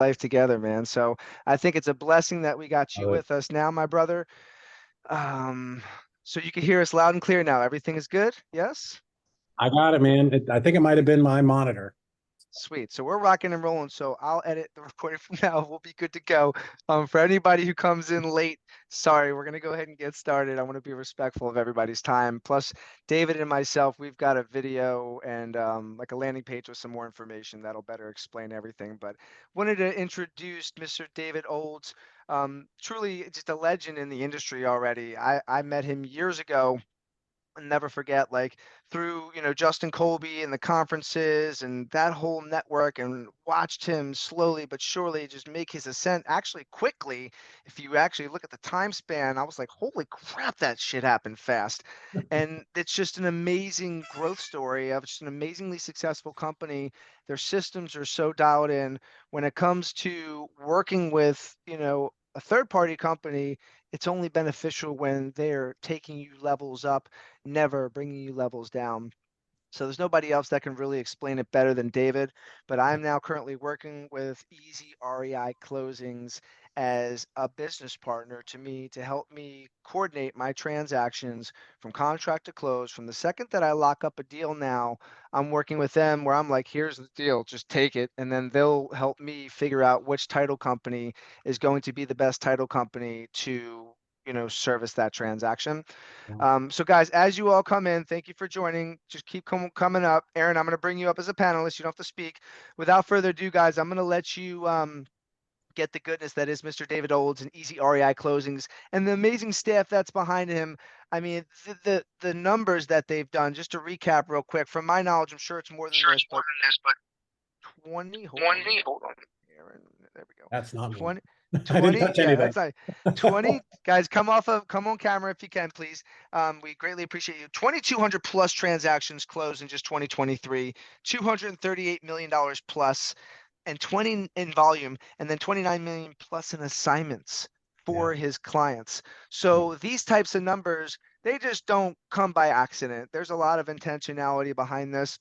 life together, man. So I think it's a blessing that we got you Oh, with us now, my brother. Um, so you can hear us loud and clear now. Everything is good? Yes? I got it, man. I think it might have been my monitor. Sweet. So we're rocking and rolling. So I'll edit the recording from now. We'll be good to go. For anybody who comes in late, sorry, we're gonna go ahead and get started. I want to be respectful of everybody's time. Plus, David and myself, we've got a video and like a landing page with some more information that'll better explain everything. But wanted to introduce Mr. David Olds. Truly just a legend in the industry already. I met him years ago and never forget, like through Justin Colby and the conferences and that whole network, and watched him slowly but surely just make his ascent actually quickly. If you actually look at the time span, I was like, holy crap, that shit happened fast. And it's just an amazing growth story of just an amazingly successful company. Their systems are so dialed in when it comes to working with a third party company. It's only beneficial when they're taking you levels up, never bringing you levels down. So there's nobody else that can really explain it better than David. But I'm now currently working with Easy REI Closings as a business partner to me to help me coordinate my transactions from contract to close. From the second that I lock up a deal now, I'm working with them where I'm like, here's the deal, just take it. And then they'll help me figure out which title company is going to be the best title company to service that transaction. So guys, as you all come in, thank you for joining. Just keep coming up. Aaron, I'm going to bring you up as a panelist. You don't have to speak. Without further ado, guys, I'm going to let you get the goodness that is Mr. David Olds and Easy REI Closings and the amazing staff that's behind him. I mean, the numbers that they've done, just to recap real quick, from my knowledge, I'm sure it's more than this, but 20, hold on, Aaron, there we go. That's not me. 20, I didn't 20, touch yeah, anything. that's like 20 guys. Come on camera if you can, please. We greatly appreciate you. 2,200 plus transactions closed in just 2023, $238 million plus, and 20 in volume, and then 29 million plus in assignments Yeah. for his clients. Yeah. So these types of numbers, they just don't come by accident. There's a lot of intentionality behind this.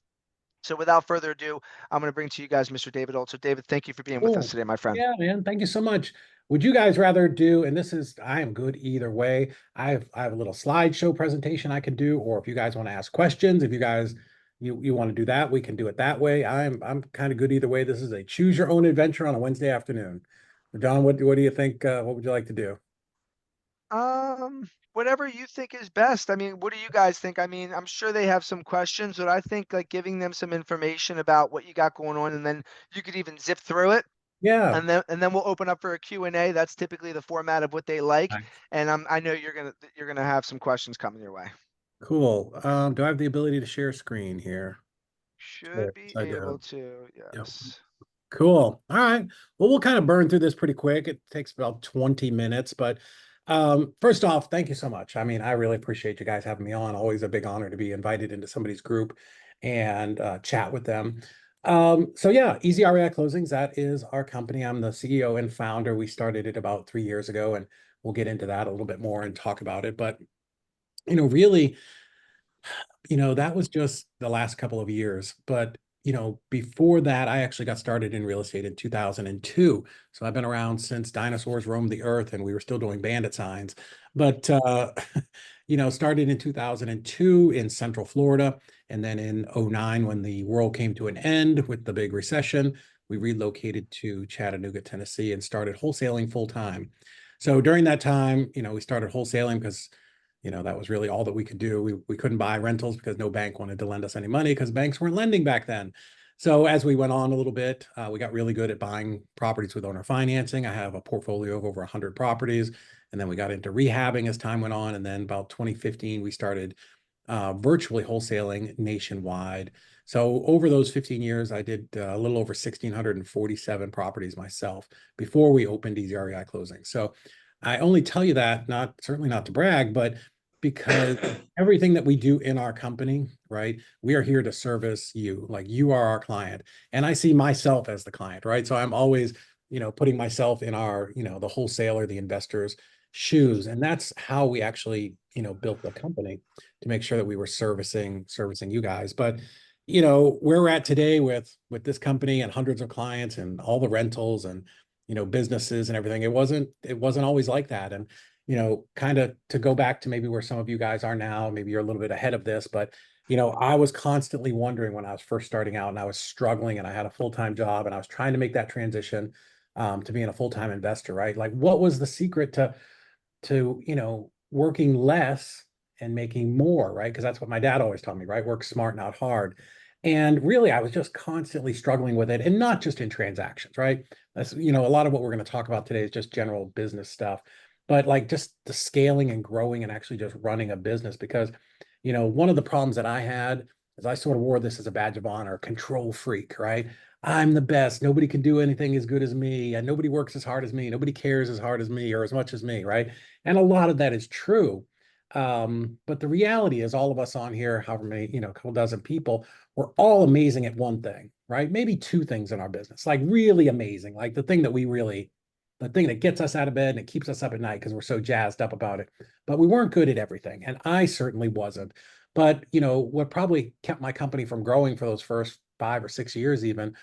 So without further ado, I'm going to bring to you guys Mr. David Old. So David, thank you for being with us Cool. today, my friend. Yeah, man. Thank you so much. Would you guys rather do, and this is, I am good either way. I have a little slideshow presentation I can do, or if you guys want to ask questions, if you guys you want to do that, we can do it that way. I'm kind of good either way. This is a choose your own adventure on a Wednesday afternoon. John, what do you think? What would you like to do? Whatever you think is best. I mean, what do you guys think? I mean, I'm sure they have some questions, but I think like giving them some information about what you got going on, and then you could even zip through it, Yeah. and then we'll open up for a Q&A. That's typically the format of what they like, Nice. and I know you're gonna have some questions coming your way. Cool. Do I have the ability to share screen here? Yes, Should be I able do. to, Yep. yes. Cool. All right. Well, we'll kind of burn through this pretty quick. It takes about 20 minutes, but first off, thank you so much. I mean, I really appreciate you guys having me on. Always a big honor to be invited into somebody's group and chat with them. So yeah, Easy REI Closings, that is our company. I'm the CEO and founder. We started it about 3 years ago, and we'll get into that a little bit more and talk about it. But really, that was just the last couple of years. But, before that, I actually got started in real estate in 2002. So I've been around since dinosaurs roamed the earth and we were still doing bandit signs. But, started in 2002 in Central Florida. And then in '09, when the world came to an end with the big recession, we relocated to Chattanooga, Tennessee, and started wholesaling full time. So during that time, we started wholesaling because that was really all that we could do. We couldn't buy rentals because no bank wanted to lend us any money because banks weren't lending back then. So as we went on a little bit, we got really good at buying properties with owner financing. I have a portfolio of over 100 properties. And then we got into rehabbing as time went on. And then about 2015, we started virtually wholesaling nationwide. So over those 15 years, I did a little over 1,647 properties myself before we opened Easy REI Closing. So I only tell you that, not certainly not to brag, but because everything that we do in our company, right? We are here to service you, like you are our client. And I see myself as the client, right? So I'm always, putting myself in our, the wholesaler, the investor's shoes. And that's how we actually, built the company to make sure that we were servicing you guys. But where we're at today with this company and hundreds of clients and all the rentals and businesses and everything, it wasn't always like that. And kind of to go back to maybe where some of you guys are now, maybe you're a little bit ahead of this, but I was constantly wondering when I was first starting out and I was struggling and I had a full-time job and I was trying to make that transition to being a full-time investor, right? Like, what was the secret to working less and making more, right? Because that's what my dad always told me, right? Work smart, not hard. And really, I was just constantly struggling with it, and not just in transactions, right? That's a lot of what we're going to talk about today is just general business stuff, but like just the scaling and growing and actually just running a business. Because one of the problems that I had is I sort of wore this as a badge of honor, control freak, right? I'm the best. Nobody can do anything as good as me, and nobody works as hard as me. Nobody cares as hard as me or as much as me, right? And a lot of that is true. But the reality is, all of us on here, however many, a couple dozen people, we're all amazing at one thing, right? Maybe two things in our business, like really amazing, like the thing that gets us out of bed and it keeps us up at night because we're so jazzed up about it. But we weren't good at everything. And I certainly wasn't. But, what probably kept my company from growing for those first 5 or 6 years, even,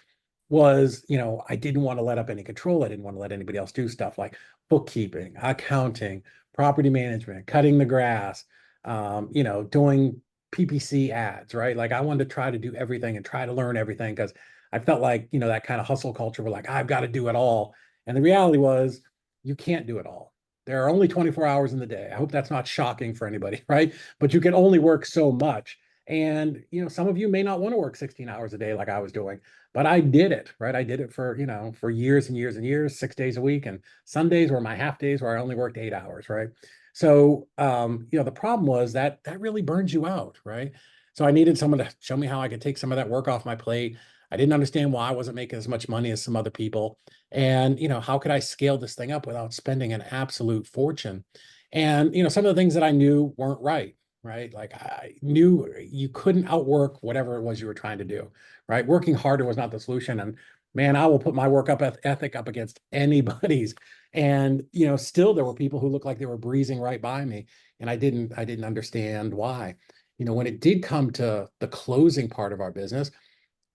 was, I didn't want to let up any control. I didn't want to let anybody else do stuff like bookkeeping, accounting, property management, cutting the grass, doing PPC ads, right? Like, I wanted to try to do everything and try to learn everything because I felt like, that kind of hustle culture were like, I've got to do it all. And the reality was, you can't do it all. There are only 24 hours in the day. I hope that's not shocking for anybody, right? But you can only work so much. And, some of you may not want to work 16 hours a day like I was doing, but I did it, right? I did it for years and years and years, 6 days a week. And Sundays were my half days where I only worked 8 hours, right? So, the problem was that that really burns you out, right? So I needed someone to show me how I could take some of that work off my plate. I didn't understand why I wasn't making as much money as some other people. And, how could I scale this thing up without spending an absolute fortune? And, some of the things that I knew weren't right, right? Like, I knew you couldn't outwork whatever it was you were trying to do, right? Working harder was not the solution. And man, I will put my work up ethic up against anybody's. And still there were people who looked like they were breezing right by me, and I didn't understand why. When it did come to the closing part of our business,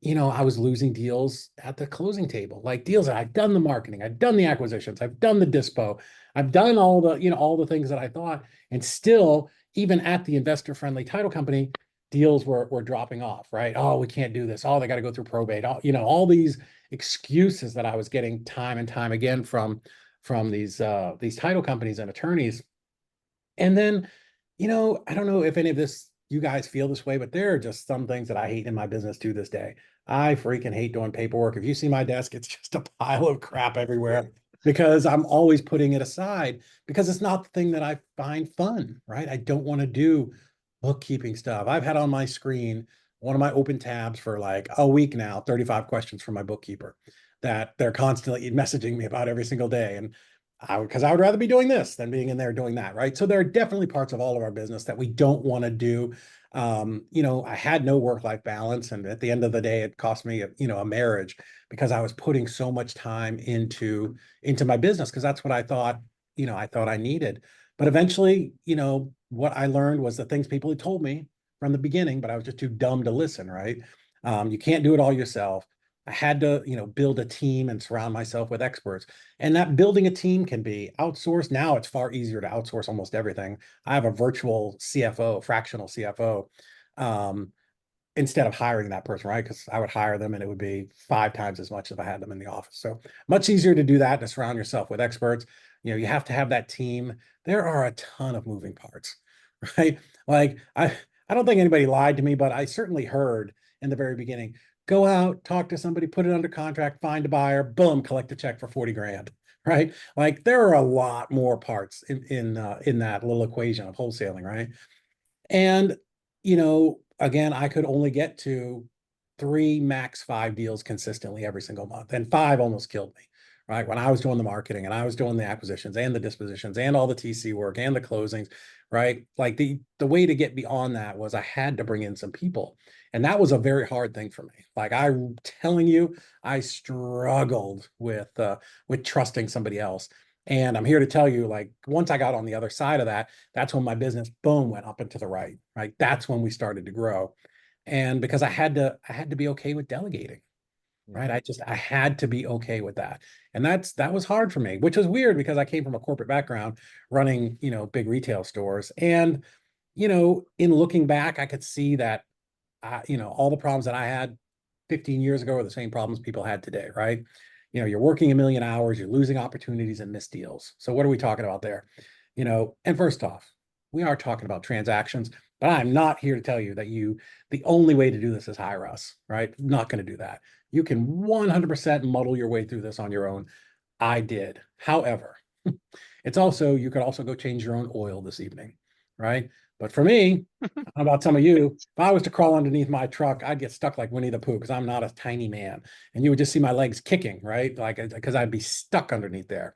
I was losing deals at the closing table, like deals that I've done the marketing, I've done the acquisitions, I've done the dispo, I've done all the things that I thought, and still, even at the investor-friendly title company, deals were dropping off, right? Oh, we can't do this. Oh, they got to go through probate. All these excuses that I was getting time and time again from these title companies and attorneys. And then, I don't know if any of this you guys feel this way, but there are just some things that I hate in my business to this day. I freaking hate doing paperwork. If you see my desk, it's just a pile of crap everywhere because I'm always putting it aside because it's not the thing that I find fun, right? I don't want to do bookkeeping stuff. I've had on my screen one of my open tabs for like a week now, 35 questions from my bookkeeper that they're constantly messaging me about every single day. And because I would rather be doing this than being in there doing that, right? So there are definitely parts of all of our business that we don't want to do. I had no work-life balance, and at the end of the day, it cost me, a marriage because I was putting so much time into my business because that's what I thought I needed. But eventually, what I learned was the things people had told me from the beginning, but I was just too dumb to listen, right? You can't do it all yourself. I had to, build a team and surround myself with experts. And that building a team can be outsourced. Now it's far easier to outsource almost everything. I have a virtual CFO, fractional CFO, um, instead of hiring that person, right? Because I would hire them and it would be 5 times as much if I had them in the office. So much easier to do that, to surround yourself with experts. You have to have that team. There are a ton of moving parts, right? Like, I don't think anybody lied to me, but I certainly heard in the very beginning, go out, talk to somebody, put it under contract, find a buyer, boom, collect a check for 40 grand, right? Like, there are a lot more parts in that little equation of wholesaling, right? And, again, I could only get to 3, max 5 deals consistently every single month. And 5 almost killed me, right? When I was doing the marketing and I was doing the acquisitions and the dispositions and all the TC work and the closings, right? Like, the way to get beyond that was I had to bring in some people. And that was a very hard thing for me. Like, I'm telling you, I struggled with trusting somebody else. And I'm here to tell you, like, once I got on the other side of that, that's when my business, boom, went up and to the right, right? That's when we started to grow. And because I had to be okay with delegating, right? Mhm. I had to be okay with that. And that was hard for me, which was weird because I came from a corporate background running, big retail stores. And, in looking back, I could see that, all the problems that I had 15 years ago are the same problems people had today, right? You're working a million hours, you're losing opportunities and missed deals. So what are we talking about there? And first off, we are talking about transactions, but I'm not here to tell you that the only way to do this is hire us, right? I'm not going to do that. You can 100% muddle your way through this on your own. I did. However, you could also go change your own oil this evening, right? But for me, I don't know about some of you, if I was to crawl underneath my truck, I'd get stuck like Winnie the Pooh because I'm not a tiny man. And you would just see my legs kicking, right? Like, because I'd be stuck underneath there.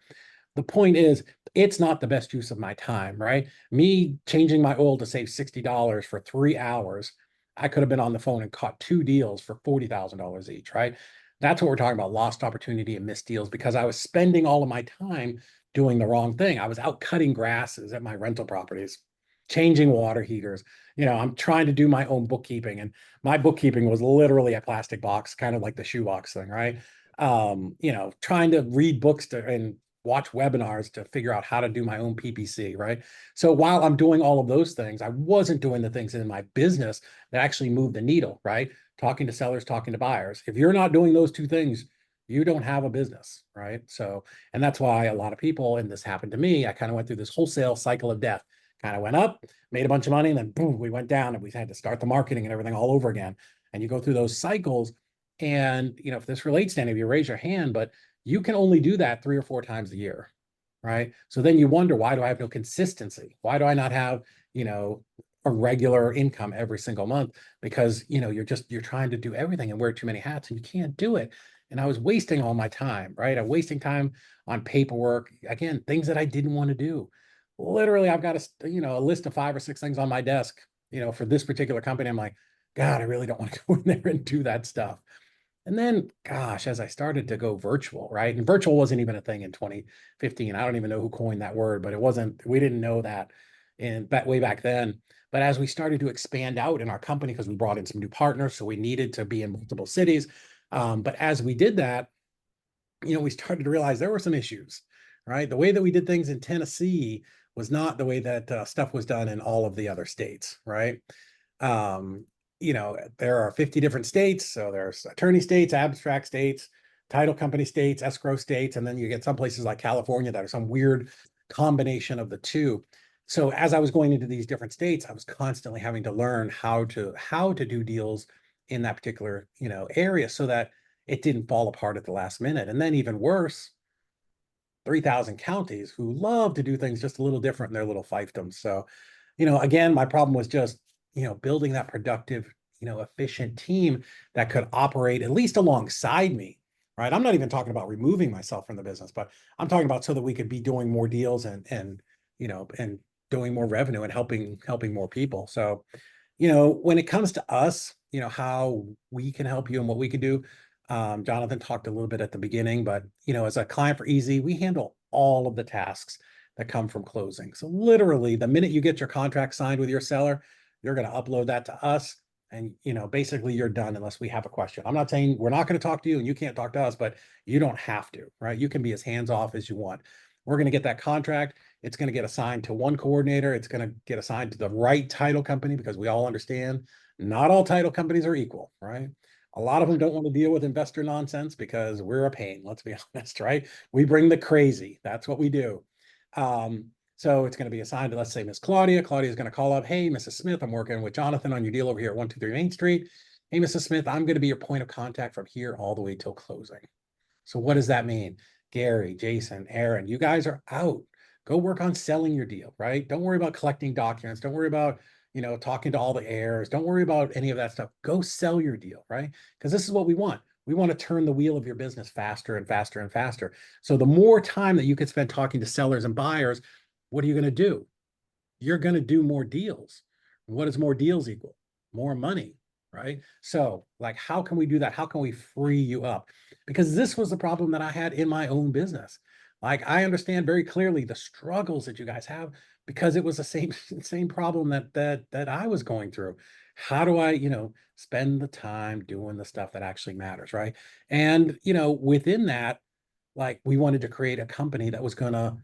The point is, it's not the best use of my time, right? Me changing my oil to save $60 for 3 hours, I could have been on the phone and caught two deals for $40,000 each, right? That's what we're talking about, lost opportunity and missed deals, because I was spending all of my time doing the wrong thing. I was out cutting grasses at my rental properties, changing water heaters. I'm trying to do my own bookkeeping, and my bookkeeping was literally a plastic box, kind of like the shoebox thing, right? Trying to read books and watch webinars to figure out how to do my own PPC, right? So while I'm doing all of those things, I wasn't doing the things in my business that actually move the needle, right? Talking to sellers, talking to buyers. If you're not doing those two things, you don't have a business, right? So, and that's why a lot of people, and this happened to me, I kind of went through this wholesale cycle of death. Kind of went up, made a bunch of money, and then boom, we went down and we had to start the marketing and everything all over again. And you go through those cycles. And, if this relates to any of you, raise your hand, but you can only do that 3 or 4 times a year, right? So then you wonder, why do I have no consistency? Why do I not have, a regular income every single month? Because, you're trying to do everything and wear too many hats and you can't do it. And I was wasting all my time, right? I'm wasting time on paperwork. Again, things that I didn't want to do. Literally, I've got a list of 5 or 6 things on my desk, for this particular company. I'm like, God, I really don't want to go in there and do that stuff. And then, gosh, as I started to go virtual, right? And virtual wasn't even a thing in 2015. I don't even know who coined that word, but we didn't know that way back then. But as we started to expand out in our company, because we brought in some new partners, so we needed to be in multiple cities. But as we did that, we started to realize there were some issues, right? The way that we did things in Tennessee was not the way that stuff was done in all of the other states, right? Um, there are 50 different states. So there's attorney states, abstract states, title company states, escrow states, and then you get some places like California that are some weird combination of the two. So as I was going into these different states, I was constantly having to learn how to do deals in that particular, area so that it didn't fall apart at the last minute. And then even worse, 3,000 counties who love to do things just a little different in their little fiefdoms. So, again, my problem was just, building that productive, efficient team that could operate at least alongside me, right? I'm not even talking about removing myself from the business, but I'm talking about so that we could be doing more deals and doing more revenue and helping more people. So, when it comes to us, how we can help you and what we can do. Jonathan talked a little bit at the beginning, but as a client for Easy, we handle all of the tasks that come from closing. So literally, the minute you get your contract signed with your seller, you're going to upload that to us, and basically you're done unless we have a question. I'm not saying we're not going to talk to you and you can't talk to us, but you don't have to, right? You can be as hands off as you want. We're going to get that contract. It's going to get assigned to one coordinator. It's going to get assigned to the right title company, because we all understand not all title companies are equal, right? A lot of them don't want to deal with investor nonsense because we're a pain. Let's be honest, right? We bring the crazy. That's what we do. So it's going to be assigned to, let's say, Miss Claudia. Claudia is going to call up, hey, Mrs. Smith, I'm working with Jonathan on your deal over here at 123 Main Street. Hey, Mrs. Smith, I'm going to be your point of contact from here all the way till closing. So what does that mean? Gary, Jason, Aaron, you guys are out. Go work on selling your deal, right? Don't worry about collecting documents. Don't worry about, talking to all the heirs. Don't worry about any of that stuff. Go sell your deal, right? Because this is what we want. We want to turn the wheel of your business faster and faster and faster. So the more time that you can spend talking to sellers and buyers, what are you going to do? You're going to do more deals. What does more deals equal? More money, right? So, like, how can we do that? How can we free you up? Because this was the problem that I had in my own business. Like, I understand very clearly the struggles that you guys have, because it was the same same problem that I was going through. How do I, spend the time doing the stuff that actually matters, right? And, within that, like we wanted to create a company that was gonna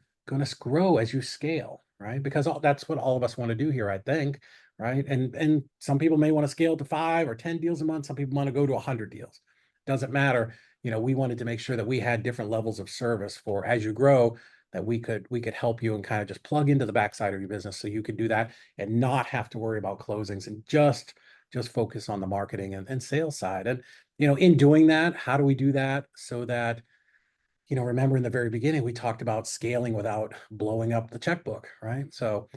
grow as you scale, right? Because that's what all of us want to do here, I think, right? And some people may want to scale to 5 or 10 deals a month. Some people want to go to 100 deals. Doesn't matter. We wanted to make sure that we had different levels of service for as you grow, that we could help you and kind of just plug into the backside of your business so you could do that and not have to worry about closings and just focus on the marketing and sales side. And in doing that, how do we do that so that remember in the very beginning, we talked about scaling without blowing up the checkbook, right? So,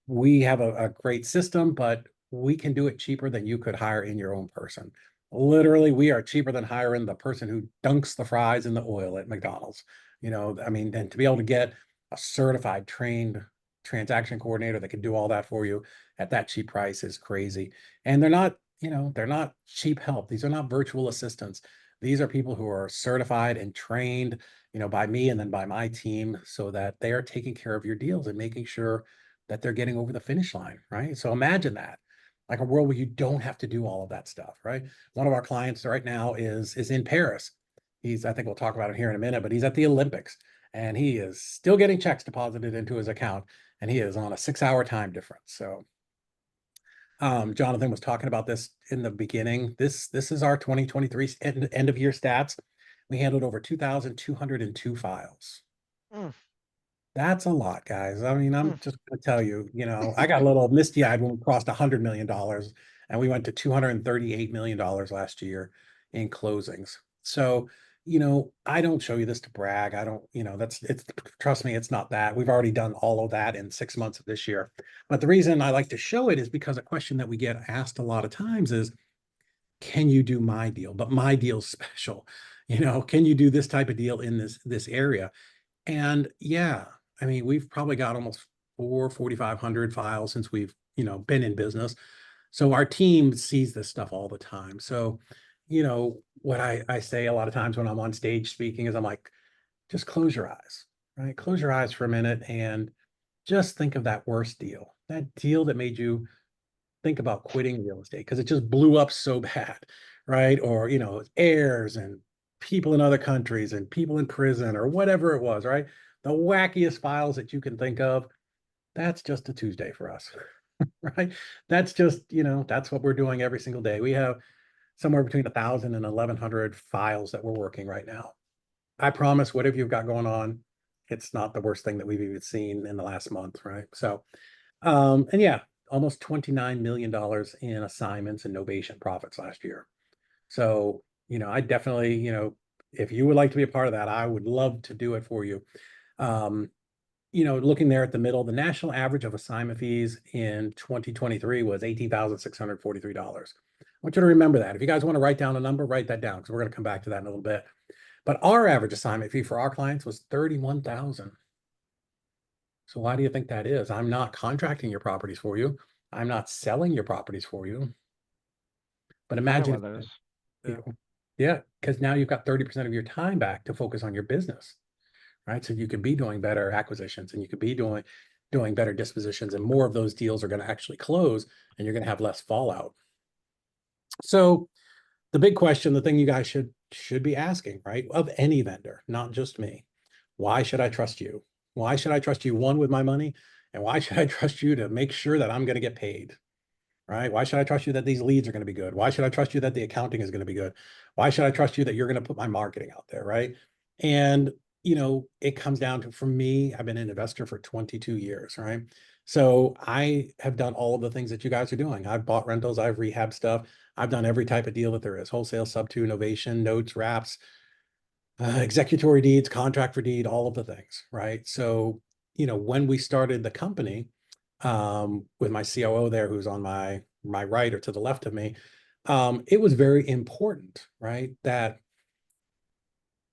we have a great system, but we can do it cheaper than you could hire in your own person. Literally, we are cheaper than hiring the person who dunks the fries in the oil at McDonald's. I mean, and to be able to get a certified, trained transaction coordinator that can do all that for you at that cheap price is crazy. And they're not cheap help. These are not virtual assistants. These are people who are certified and trained, by me and then by my team so that they are taking care of your deals and making sure that they're getting over the finish line, right? So imagine that, like a world where you don't have to do all of that stuff, right? One of our clients right now is in Paris. I think we'll talk about him here in a minute, but he's at the Olympics and he is still getting checks deposited into his account and he is on a 6 hour time difference. So Jonathan was talking about this in the beginning. This is our 2023 end of year stats. We handled over 2,202 files. Mm, That's a lot, guys. I mean, I'm mm. just going to tell you, I got a little misty eyed when we crossed $100 million and we went to $238 million last year in closings. So, I don't show you this to brag. I don't, trust me, it's not that. We've already done all of that in 6 months of this year. But the reason I like to show it is because a question that we get asked a lot of times is, can you do my deal? But my deal's special. Can you do this type of deal in this area? And yeah, I mean, we've probably got almost 4,500 files since we've, been in business. So our team sees this stuff all the time. So, what I say a lot of times when I'm on stage speaking is I'm like, just close your eyes, right? Close your eyes for a minute and just think of that worst deal, that deal that made you think about quitting real estate because it just blew up so bad, right? Or, heirs and people in other countries and people in prison or whatever it was, right? The wackiest files that you can think of. That's just a Tuesday for us, right? That's just, that's what we're doing every single day. We have somewhere between 1,000 and 1,100 files that we're working right now. I promise, whatever you've got going on, it's not the worst thing that we've even seen in the last month, right? So, and yeah, almost $29 million in assignments and novation profits last year. So, I definitely, if you would like to be a part of that, I would love to do it for you. Um, looking there at the middle, the national average of assignment fees in 2023 was $18,643. I want you to remember that. If you guys want to write down a number, write that down because we're going to come back to that in a little bit. But our average assignment fee for our clients was 31,000. So why do you think that is? I'm not contracting your properties for you. I'm not selling your properties for you. But I know imagine, why that is. Yeah. yeah, because now you've got 30% of your time back to focus on your business, right? So you could be doing better acquisitions and you could be doing better dispositions, and more of those deals are going to actually close and you're going to have less fallout. So the big question, the thing you guys should be asking, right, of any vendor, not just me, why should I trust you? Why should I trust you, one, with my money? And why should I trust you to make sure that I'm going to get paid? Right? Why should I trust you that these leads are going to be good? Why should I trust you that the accounting is going to be good? Why should I trust you that you're going to put my marketing out there? Right. And, it comes down to, for me, I've been an investor for 22 years. Right. So I have done all of the things that you guys are doing. I've bought rentals, I've rehabbed stuff. I've done every type of deal that there is: wholesale, sub-to, innovation, notes, wraps, executory deeds, contract for deed, all of the things. Right. So, when we started the company, with my COO there, who's on my right or to the left of me, it was very important, right, that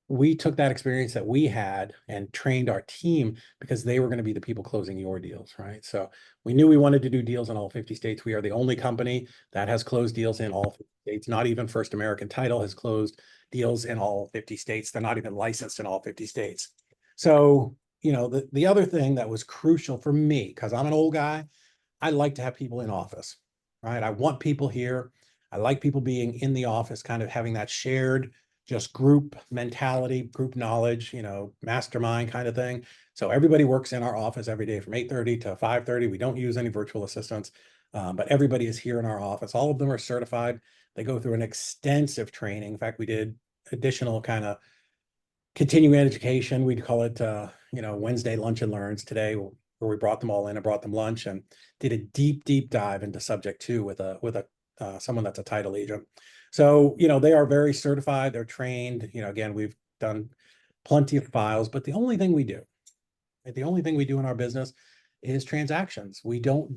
we took that experience that we had and trained our team because they were going to be the people closing your deals, right? So we knew we wanted to do deals in all 50 states. We are the only company that has closed deals in all 50 states. Not even First American Title has closed deals in all 50 states. They're not even licensed in all 50 states. So, the other thing that was crucial for me, because I'm an old guy, I like to have people in office, right? I want people here. I like people being in the office, kind of having that shared just group mentality, group knowledge, mastermind kind of thing. So everybody works in our office every day from 8:30 to 5:30. We don't use any virtual assistants, but everybody is here in our office. All of them are certified. They go through an extensive training. In fact, we did additional kind of continuing education. We'd call it, Wednesday lunch and learns today, where we brought them all in and brought them lunch and did a deep dive into subject two with someone that's a title agent. So, they are very certified. They're trained. Again, we've done plenty of files, but the only thing we do, right, the only thing we do in our business is transactions. We don't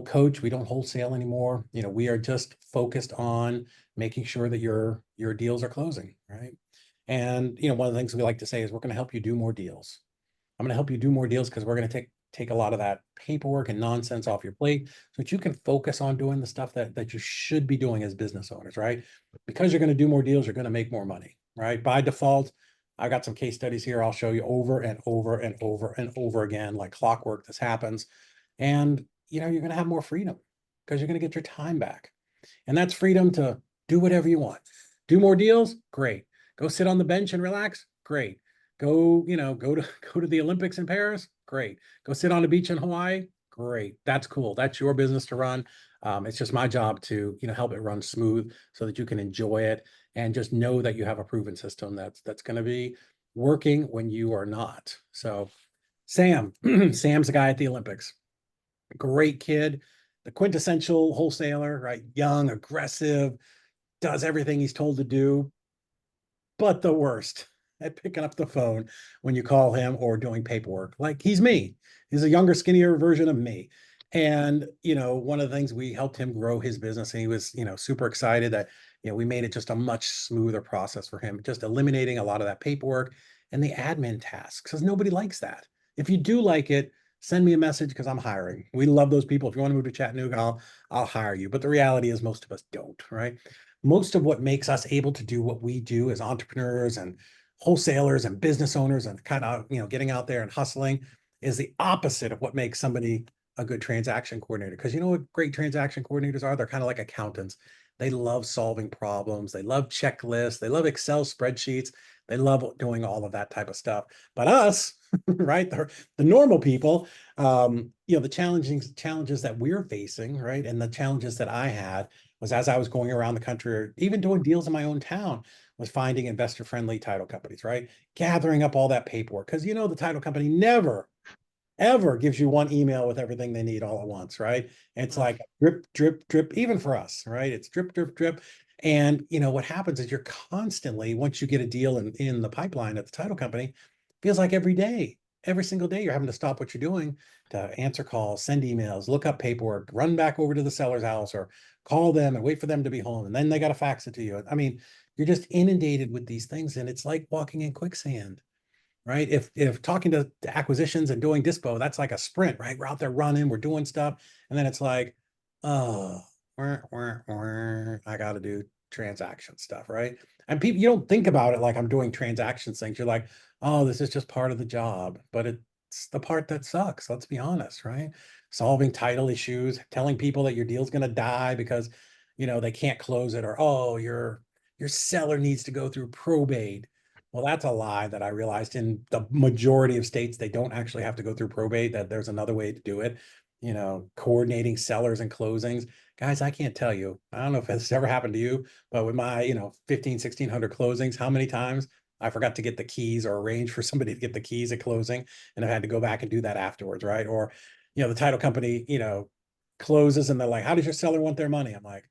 coach, we don't wholesale anymore. We are just focused on making sure that your deals are closing, right? And one of the things we like to say is we're going to help you do more deals. I'm going to help you do more deals because we're going to take a lot of that paperwork and nonsense off your plate so that you can focus on doing the stuff that you should be doing as business owners, right? Because you're going to do more deals, you're going to make more money, right? By default, I got some case studies here. I'll show you over and over and over and over again, like clockwork, this happens. And you're going to have more freedom because you're going to get your time back. And that's freedom to do whatever you want. Do more deals? Great. Go sit on the bench and relax? Great. Go to the Olympics in Paris? Great. Go sit on a beach in Hawaii? Great. That's cool. That's your business to run. It's just my job to, help it run smooth so that you can enjoy it and just know that you have a proven system that's going to be working when you are not. So Sam, Sam's the guy at the Olympics. Great kid, the quintessential wholesaler, right? Young, aggressive, does everything he's told to do, but the worst at picking up the phone when you call him or doing paperwork. Like he's me. He's a younger, skinnier version of me. And, one of the things we helped him grow his business, and he was, super excited that, we made it just a much smoother process for him, just eliminating a lot of that paperwork and the admin tasks, because nobody likes that. If you do like it, send me a message because I'm hiring. We love those people. If you want to move to Chattanooga, I'll hire you. But the reality is most of us don't, right? Most of what makes us able to do what we do as entrepreneurs and wholesalers and business owners and kind of, getting out there and hustling is the opposite of what makes somebody a good transaction coordinator. Because you know what great transaction coordinators are? They're kind of like accountants. They love solving problems. They love checklists. They love Excel spreadsheets. They love doing all of that type of stuff. But us, right, the normal people, the challenges that we're facing, right, and the challenges that I had was as I was going around the country, or even doing deals in my own town, was finding investor-friendly title companies, right? Gathering up all that paperwork. Because the title company never, ever gives you one email with everything they need all at once, right? And it's Mm. like drip, drip, drip, even for us, right? It's drip, drip, drip. And what happens is you're constantly, once you get a deal in the pipeline at the title company, feels like every day, every single day, you're having to stop what you're doing to answer calls, send emails, look up paperwork, run back over to the seller's house or call them and wait for them to be home. And then they got to fax it to you. I mean, you're just inundated with these things and it's like walking in quicksand, right? If talking to acquisitions and doing dispo, that's like a sprint, right? We're out there running, we're doing stuff, and then it's like, oh, I got to do transaction stuff, right? And people, you don't think about it like I'm doing transactions things. You're like, oh, this is just part of the job, but it's the part that sucks. Let's be honest, right? Solving title issues, telling people that your deal's going to die because they can't close it, or oh, your seller needs to go through probate. Well, that's a lie that I realized in the majority of states, they don't actually have to go through probate, that there's another way to do it. Coordinating sellers and closings. Guys, I can't tell you. I don't know if it's ever happened to you, but with my, 1,600 closings, how many times I forgot to get the keys or arrange for somebody to get the keys at closing and I had to go back and do that afterwards, right? Or, the title company, closes and they're like, how does your seller want their money? I'm like,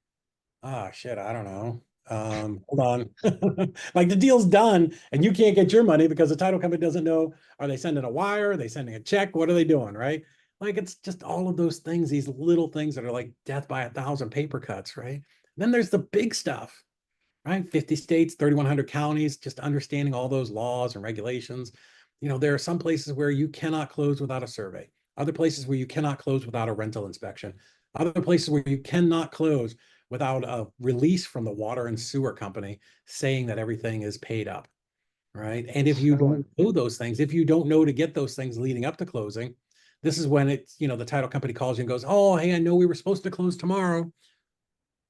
ah, shit, I don't know. Hold on. Like the deal's done and you can't get your money because the title company doesn't know, are they sending a wire? Are they sending a check? What are they doing? Right? Like it's just all of those things, these little things that are like death by 1,000 paper cuts, right? Then there's the big stuff, right? 50 states, 3,100 counties, just understanding all those laws and regulations. There are some places where you cannot close without a survey, other places where you cannot close without a rental inspection, other places where you cannot close without a release from the water and sewer company saying that everything is paid up, right? And if you Sure. don't know those things, if you don't know to get those things leading up to closing, This is when it's, the title company calls you and goes, oh, hey, I know we were supposed to close tomorrow,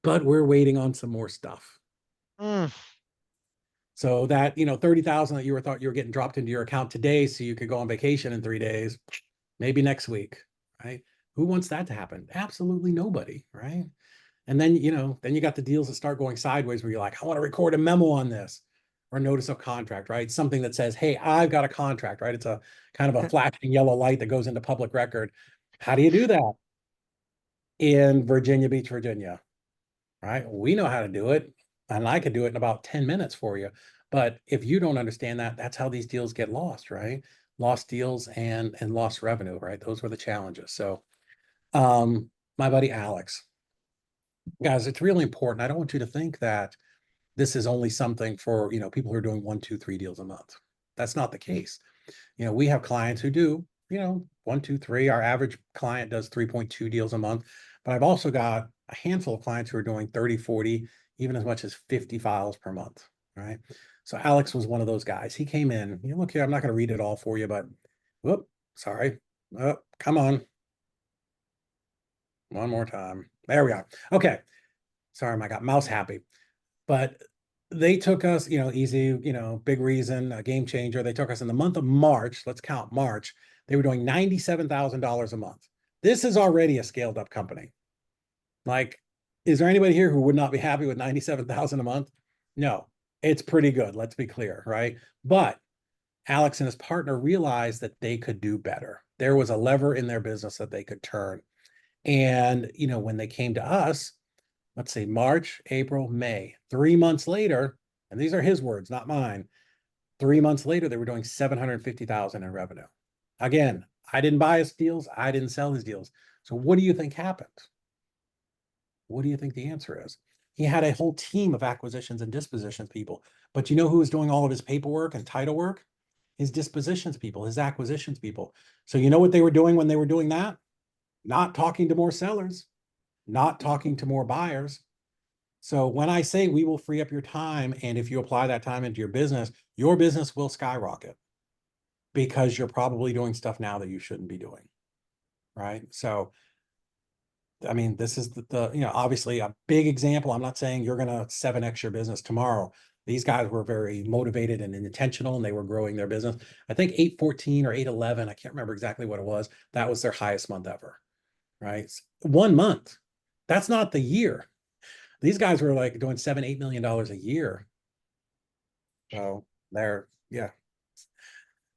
but we're waiting on some more stuff. Mm. So that, 30,000 that you thought you were getting dropped into your account today so you could go on vacation in 3 days, maybe next week, right? Who wants that to happen? Absolutely nobody, right? And then, then you got the deals that start going sideways where you're like, I want to record a memo on this or notice of contract, right? Something that says, hey, I've got a contract, right? It's a kind of a flashing yellow light that goes into public record. How do you do that? In Virginia Beach, Virginia, right? We know how to do it. And I could do it in about 10 minutes for you. But if you don't understand that, that's how these deals get lost, right? Lost deals and lost revenue, right? Those were the challenges. So my buddy Alex, guys, it's really important. I don't want you to think that this is only something for, people who are doing 1, 2, 3 deals a month. That's not the case. We have clients who do, 1, 2, 3. Our average client does 3.2 deals a month. But I've also got a handful of clients who are doing 30, 40, even as much as 50 files per month. Right. So Alex was one of those guys. He came in, look here, I'm not going to read it all for you, but whoop, sorry. Oh, come on. One more time. There we are. Okay. Sorry, I got mouse happy. But they took us, easy, big reason, a game changer. They took us in the month of March. Let's count March. They were doing $97,000 a month. This is already a scaled up company. Like, is there anybody here who would not be happy with 97,000 a month? No, it's pretty good. Let's be clear, right? But Alex and his partner realized that they could do better. There was a lever in their business that they could turn. And, when they came to us, let's say March, April, May, 3 months later, and these are his words, not mine. 3 months later, they were doing 750,000 in revenue. Again, I didn't buy his deals. I didn't sell his deals. So what do you think happened? What do you think the answer is? He had a whole team of acquisitions and dispositions people. But you know who was doing all of his paperwork and title work? His dispositions people, his acquisitions people. So you know what they were doing when they were doing that? Not talking to more sellers, not talking to more buyers. So when I say we will free up your time, and if you apply that time into your business will skyrocket because you're probably doing stuff now that you shouldn't be doing. Right. So, I mean, this is obviously a big example. I'm not saying you're going to 7x your business tomorrow. These guys were very motivated and intentional, and they were growing their business. I think 814 or 811, I can't remember exactly what it was. That was their highest month ever. Right. 1 month. That's not the year. These guys were like doing $7, $8 million a year. So yeah.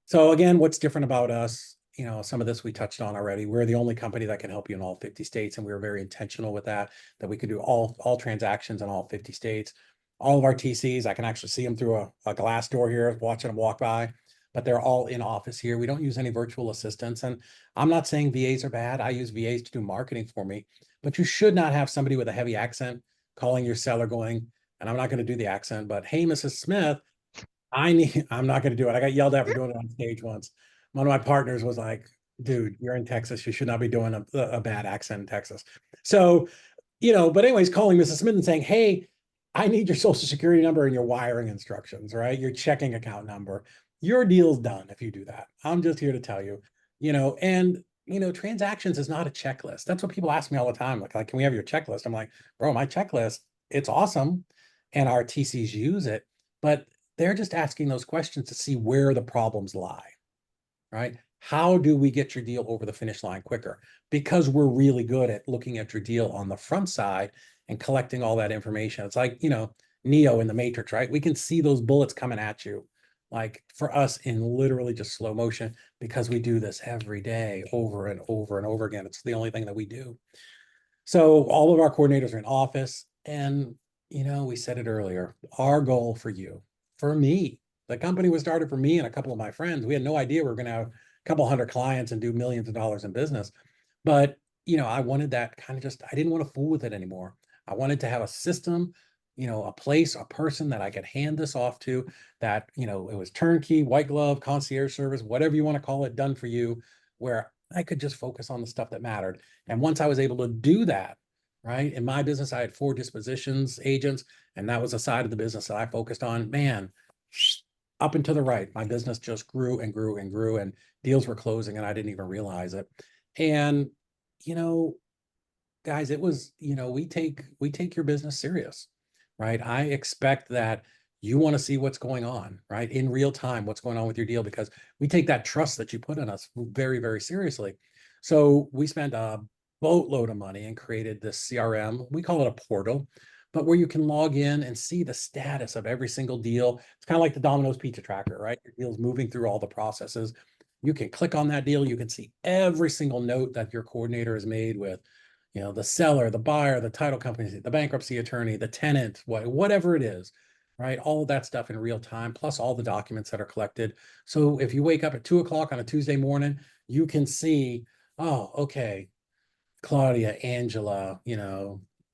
So again, what's different about us? Some of this we touched on already. We're the only company that can help you in all 50 states, and we were very intentional with that we could do all transactions in all 50 states. All of our TCs, I can actually see them through a glass door here, watching them walk by, but they're all in office here. We don't use any virtual assistants, and I'm not saying VAs are bad. I use VAs to do marketing for me, but you should not have somebody with a heavy accent calling your seller going, and I'm not going to do the accent, but hey, Mrs. Smith, I'm not going to do it. I got yelled at for doing it on stage once. One of my partners was like, dude, you're in Texas. You should not be doing a bad accent in Texas. So, but anyways, calling Mrs. Smith and saying, hey, I need your social security number and your wiring instructions, right? Your checking account number. Your deal's done if you do that. I'm just here to tell you, and transactions is not a checklist. That's what people ask me all the time. Like, can we have your checklist? I'm like, bro, my checklist, it's awesome. And our TCs use it, but they're just asking those questions to see where the problems lie, right? How do we get your deal over the finish line quicker? Because we're really good at looking at your deal on the front side and collecting all that information. It's like, Neo in the Matrix, right? We can see those bullets coming at you, like for us in literally just slow motion, because we do this every day over and over and over again. It's the only thing that we do. So all of our coordinators are in office, and we said it earlier, our goal for you, for me, the company was started for me and a couple of my friends. We had no idea we were going to have a couple hundred clients and do millions of dollars in business. But, I wanted that kind of I didn't want to fool with it anymore. I wanted to have a system, a place, a person that I could hand this off to, that, it was turnkey, white glove, concierge service, whatever you want to call it, done for you, where I could just focus on the stuff that mattered. And once I was able to do that, right, in my business, I had 4 dispositions agents, and that was a side of the business that I focused on. Man, up and to the right. My business just grew and grew and grew, and deals were closing, and I didn't even realize it. And, you know, guys, it was, we take your business serious, right? I expect that you want to see what's going on, right? In real time, what's going on with your deal, because we take that trust that you put in us very, very seriously. So we spent a boatload of money and created this CRM. We call it a portal, but where you can log in and see the status of every single deal. It's kind of like the Domino's pizza tracker, right? Your deal's moving through all the processes. You can click on that deal. You can see every single note that your coordinator has made with, the seller, the buyer, the title company, the bankruptcy attorney, the tenant, whatever it is, right? All of that stuff in real time, plus all the documents that are collected. So if you wake up at 2 o'clock on a Tuesday morning, you can see, oh, okay, Claudia, Angela,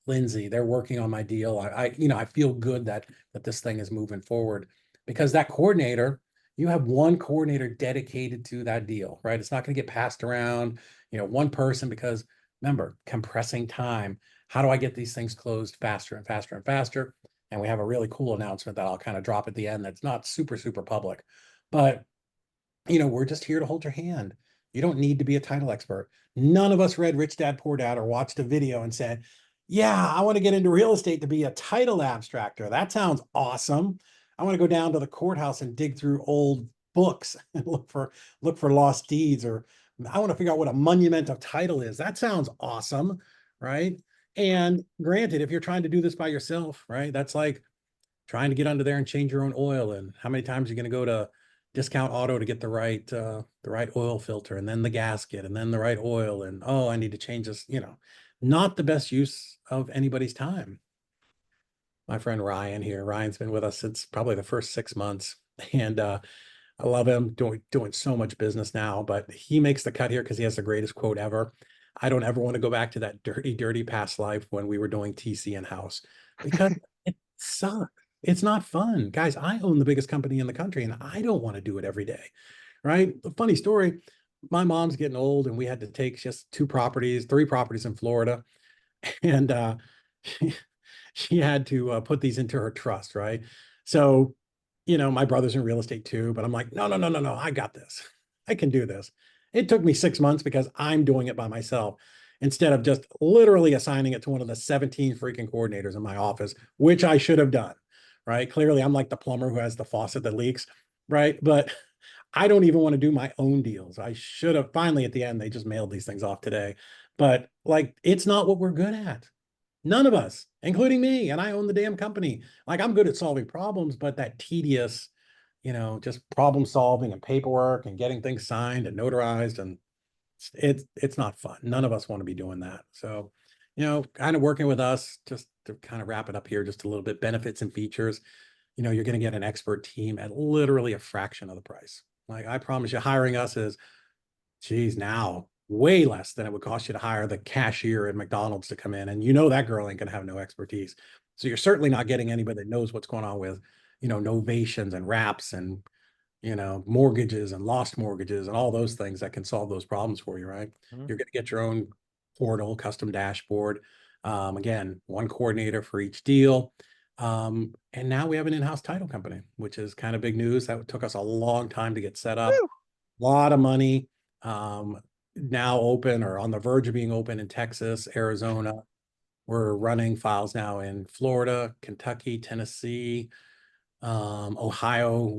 Lindsay, they're working on my deal. I feel good that this thing is moving forward, because that coordinator, you have one coordinator dedicated to that deal, right? It's not going to get passed around, one person, because remember, compressing time. How do I get these things closed faster and faster and faster? And we have a really cool announcement that I'll kind of drop at the end that's not super, super public, but we're just here to hold your hand. You don't need to be a title expert. None of us read Rich Dad Poor Dad or watched a video and said, yeah, I want to get into real estate to be a title abstractor. That sounds awesome. I want to go down to the courthouse and dig through old books and look for lost deeds, or I want to figure out what a monument of title is. That sounds awesome, right? And granted, if you're trying to do this by yourself, right, that's like trying to get under there and change your own oil. And how many times are you going to go to Discount Auto to get the right oil filter, and then the gasket, and then the right oil, and oh, I need to change this. Not the best use of anybody's time. My friend Ryan here, Ryan's been with us since probably the first 6 months, and I love him, doing so much business now, but he makes the cut here because he has the greatest quote ever. I don't ever want to go back to that dirty, dirty past life when we were doing TC in house, because it sucks. It's not fun. Guys, I own the biggest company in the country, and I don't want to do it every day. Right? A funny story. My mom's getting old, and we had to take just 3 properties in Florida. And she, she had to put these into her trust, right? So, my brother's in real estate too, but I'm like, no, no, no, no, no, I got this. I can do this. It took me 6 months because I'm doing it by myself instead of just literally assigning it to one of the 17 freaking coordinators in my office, which I should have done, right? Clearly, I'm like the plumber who has the faucet that leaks, right? But I don't even want to do my own deals. I should have finally at the end, they just mailed these things off today. But like, it's not what we're good at. None of us, including me, and I own the damn company. Like, I'm good at solving problems, but that tedious, just problem solving and paperwork and getting things signed and notarized, and it's not fun. None of us want to be doing that. So, kind of working with us, just to kind of wrap it up here, just a little bit, benefits and features. You're going to get an expert team at literally a fraction of the price. Like, I promise you, hiring us is, geez, now way less than it would cost you to hire the cashier at McDonald's to come in. And that girl ain't going to have no expertise. So you're certainly not getting anybody that knows what's going on with, novations and wraps and, mortgages and lost mortgages and all those things that can solve those problems for you, right? Mhm. You're going to get your own portal, custom dashboard. Again, one coordinator for each deal. And now we have an in-house title company, which is kind of big news. That took us a long time to get set up, Woo! a lot of money. Now open or on the verge of being open in Texas, Arizona. We're running files now in Florida, Kentucky, Tennessee, Ohio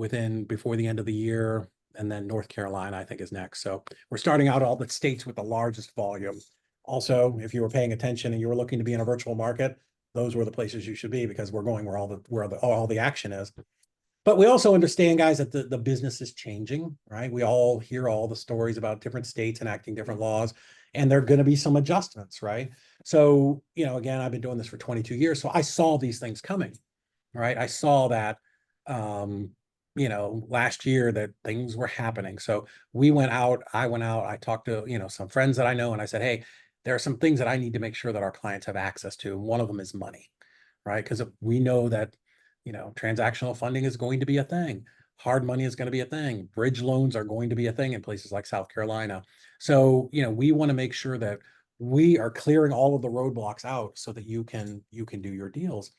before the end of the year, and then North Carolina, I think, is next. So we're starting out all the states with the largest volume. Also, if you were paying attention and you were looking to be in a virtual market, those were the places you should be, because we're going where all the action is. But we also understand, guys, that the business is changing, right? We all hear all the stories about different states enacting different laws, and there are going to be some adjustments, right? So, again, I've been doing this for 22 years, so I saw these things coming, right? I saw that, last year that things were happening. So I went out, I talked to, some friends that I know, and I said, hey, there are some things that I need to make sure that our clients have access to. And one of them is money, right? Because we know that, transactional funding is going to be a thing. Hard money is going to be a thing. Bridge loans are going to be a thing in places like South Carolina. So, we want to make sure that we are clearing all of the roadblocks out so that you can do your deals.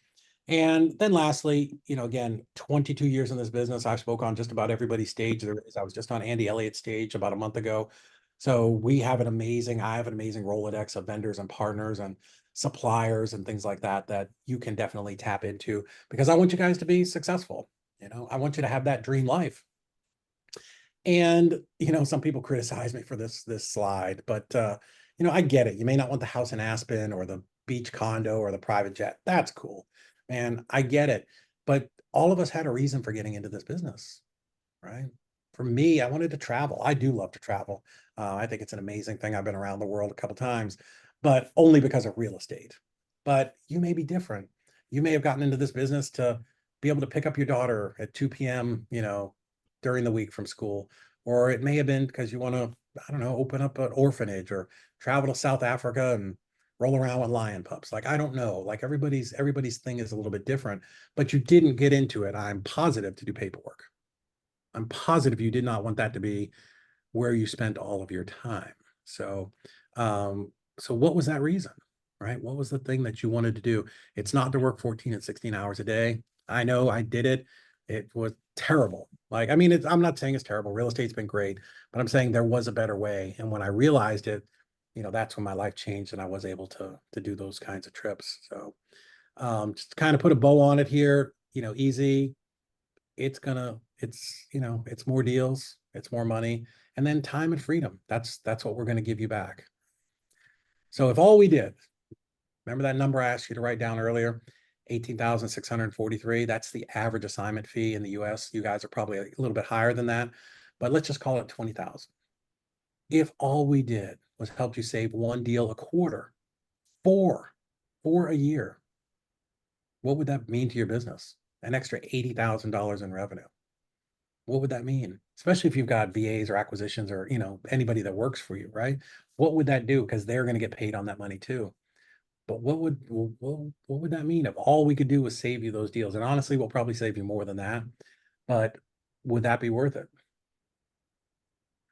And then lastly, again, 22 years in this business, I've spoke on just about everybody's stage there is. I was just on Andy Elliott's stage about a month ago. So I have an amazing Rolodex of vendors and partners and suppliers and things like that that you can definitely tap into because I want you guys to be successful. I want you to have that dream life. And some people criticize me for this slide, but I get it. You may not want the house in Aspen or the beach condo or the private jet. That's cool. Man, I get it. But all of us had a reason for getting into this business, right? For me, I wanted to travel. I do love to travel. I think it's an amazing thing. I've been around the world a couple times, but only because of real estate. But you may be different. You may have gotten into this business to be able to pick up your daughter at 2 p.m., during the week from school. Or it may have been because you want to, I don't know, open up an orphanage or travel to South Africa and roll around with lion pups. Like, I don't know. Like everybody's thing is a little bit different, but you didn't get into it, I'm positive, to do paperwork. I'm positive you did not want that to be where you spent all of your time. So, so what was that reason, right? What was the thing that you wanted to do? It's not to work 14 and 16 hours a day. I know I did it. It was terrible. Like, I mean, I'm not saying it's terrible. Real estate's been great, but I'm saying there was a better way. And when I realized it, that's when my life changed and I was able to do those kinds of trips. So, just to kind of put a bow on it here, easy, it's more deals, it's more money, and then time and freedom. That's what we're going to give you back. So if all we did, remember that number I asked you to write down earlier, 18,643, that's the average assignment fee in the US. You guys are probably a little bit higher than that, but let's just call it 20,000. If all we did was help you save one deal a quarter, four, four a year, what would that mean to your business? An extra $80,000 in revenue. What would that mean? Especially if you've got VAs or acquisitions or, anybody that works for you, right? What would that do? Because they're going to get paid on that money too. But what would that mean if all we could do was save you those deals? And honestly, we'll probably save you more than that. But would that be worth it?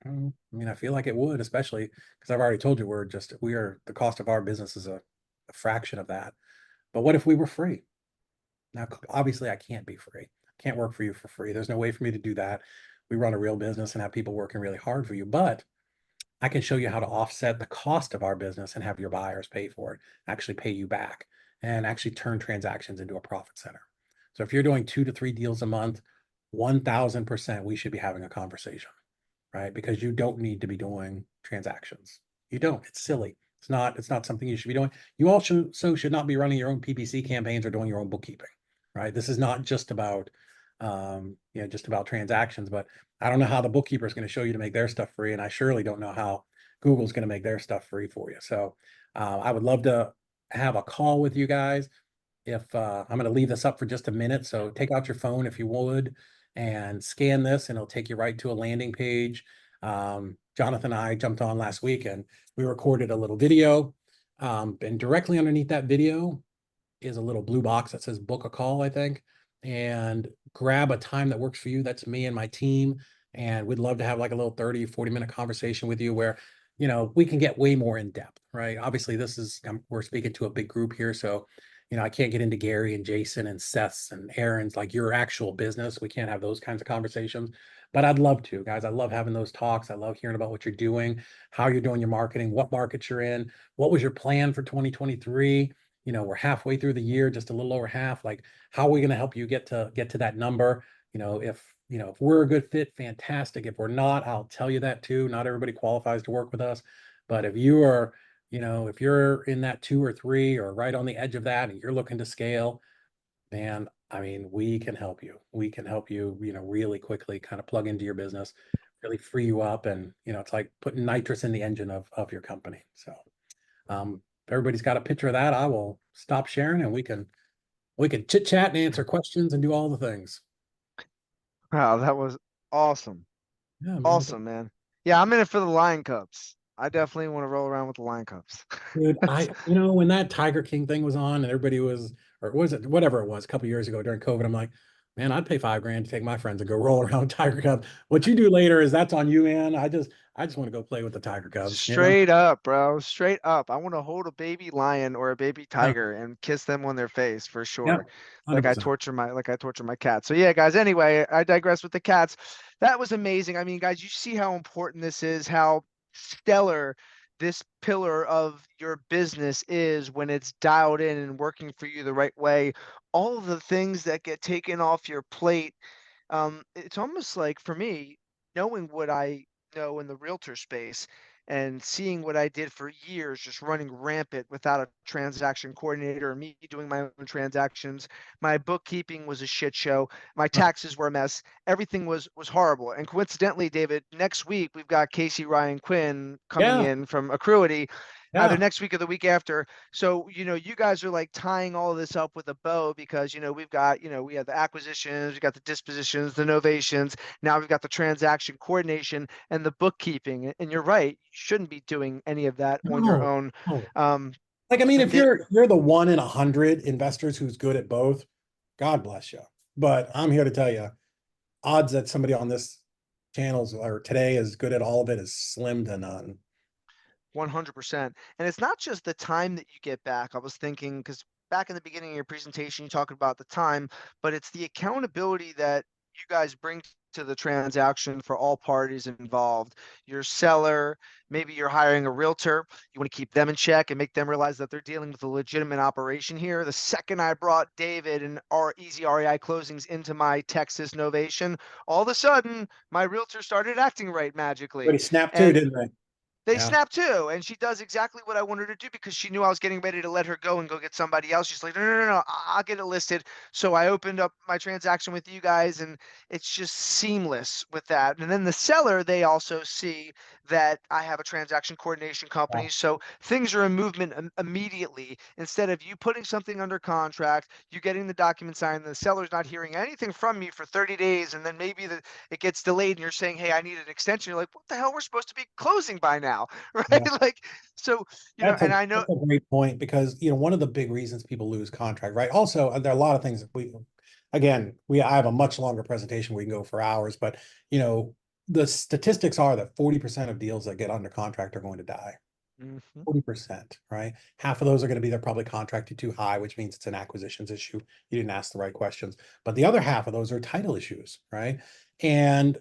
I mean, I feel like it would, especially because I've already told you the cost of our business is a fraction of that. But what if we were free? Now, obviously, I can't be free. I can't work for you for free. There's no way for me to do that. We run a real business and have people working really hard for you, but I can show you how to offset the cost of our business and have your buyers pay for it, actually pay you back, and actually turn transactions into a profit center. So if you're doing 2 to 3 deals a month, 1,000%, we should be having a conversation, right? Because you don't need to be doing transactions. You don't. It's silly. It's not something you should be doing. You also should not be running your own PPC campaigns or doing your own bookkeeping, right? This is not just about just about transactions, but I don't know how the bookkeeper is going to show you to make their stuff free, and I surely don't know how Google's going to make their stuff free for you. So I would love to have a call with you guys. If I'm going to leave this up for just a minute, so take out your phone if you would and scan this, and it'll take you right to a landing page. Jonathan and I jumped on last week and we recorded a little video. And directly underneath that video is a little blue box that says book a call, I think, and grab a time that works for you. That's me and my team. And we'd love to have like a little 30, 40 minute conversation with you where, we can get way more in depth, right? Obviously, we're speaking to a big group here. So, I can't get into Gary and Jason and Seth's and Aaron's, like your actual business. We can't have those kinds of conversations, but I'd love to, guys. I love having those talks. I love hearing about what you're doing, how you're doing your marketing, what markets you're in, what was your plan for 2023. We're halfway through the year, just a little over half. Like, how are we going to help you get to that number? If we're a good fit, fantastic. If we're not, I'll tell you that too. Not everybody qualifies to work with us, but if you are, if you're in that 2 or 3 or right on the edge of that and you're looking to scale, man, I mean, we can help you. We can help you, really quickly kind of plug into your business, really free you up. And, it's like putting nitrous in the engine of your company. So, if everybody's got a picture of that, I will stop sharing and we can chit chat and answer questions and do all the things. Wow, that was awesome. Yeah, man. Awesome, man. Yeah, I'm in it for the Lion Cubs. I definitely want to roll around with the Lion Cubs. Dude, when that Tiger King thing was on and everybody was, or was it whatever it was a couple years ago during COVID, I'm like, Man, I'd pay 5 grand to take my friends and go roll around Tiger Cubs. What you do later is that's on you, man. I just want to go play with the Tiger Cubs, you know? Straight up, bro. Straight up. I want to hold a baby lion or a baby Yeah, tiger and kiss them on their face for yep, sure. $100%. Like I torture my cat. So yeah, guys, anyway, I digress with the cats. That was amazing. I mean, guys, you see how important this is, how stellar this pillar of your business is when it's dialed in and working for you the right way. All of the things that get taken off your plate, it's almost like for me, knowing what I know in the realtor space and seeing what I did for years, just running rampant without a transaction coordinator or me doing my own transactions. My bookkeeping was a shit show. My taxes were a mess. Everything was horrible. And coincidentally, David, next week we've got Casey Ryan Quinn coming Yeah, in from Accruity, either yeah. next week or the week after. So, you guys are like tying all of this up with a bow because, we've got, we have the acquisitions, we got the dispositions, the novations. Now we've got the transaction coordination and the bookkeeping. And you're right, you shouldn't be doing any of that on your No, own. no. Um, Like, I mean, and if you're the 1 in 100 investors who's good at both, God bless you. But I'm here to tell you, odds that somebody on this channels or today is good at all of it is slim to none. 100%. And it's not just the time that you get back. I was thinking, because back in the beginning of your presentation, you talked about the time, but it's the accountability that you guys bring to the transaction for all parties involved. Your seller, maybe you're hiring a realtor. You want to keep them in check and make them realize that they're dealing with a legitimate operation here. The second I brought David and our easy REI closings into my Texas novation, all of a sudden my realtor started acting right But magically. he snapped too, And didn't they? they Yeah. snap too, and she does exactly what I wanted her to do because she knew I was getting ready to let her go and go get somebody else. She's like, no, no, no, no, I'll get it listed. So I opened up my transaction with you guys, and it's just seamless with that. And then the seller, they also see that I have a transaction coordination company, so things are in movement immediately. Instead of you putting something under contract, you getting the document signed, and the seller's not hearing anything from me for 30 days, and then maybe it gets delayed, and you're saying, hey, I need an extension. You're like, what the hell? We're supposed to be closing by now. Yeah. Right? Like, so, That's a and I know. that's a great point because one of the big reasons people lose contract, right? Also, there are a lot of things that I have a much longer presentation. We can go for hours, but you know, the statistics are that 40% of deals that get under contract are going to die. Mhm. 40%, right? Half of those are going to be they're probably contracted too high, which means it's an acquisitions issue. You didn't ask the right questions. But the other half of those are title issues, right? And,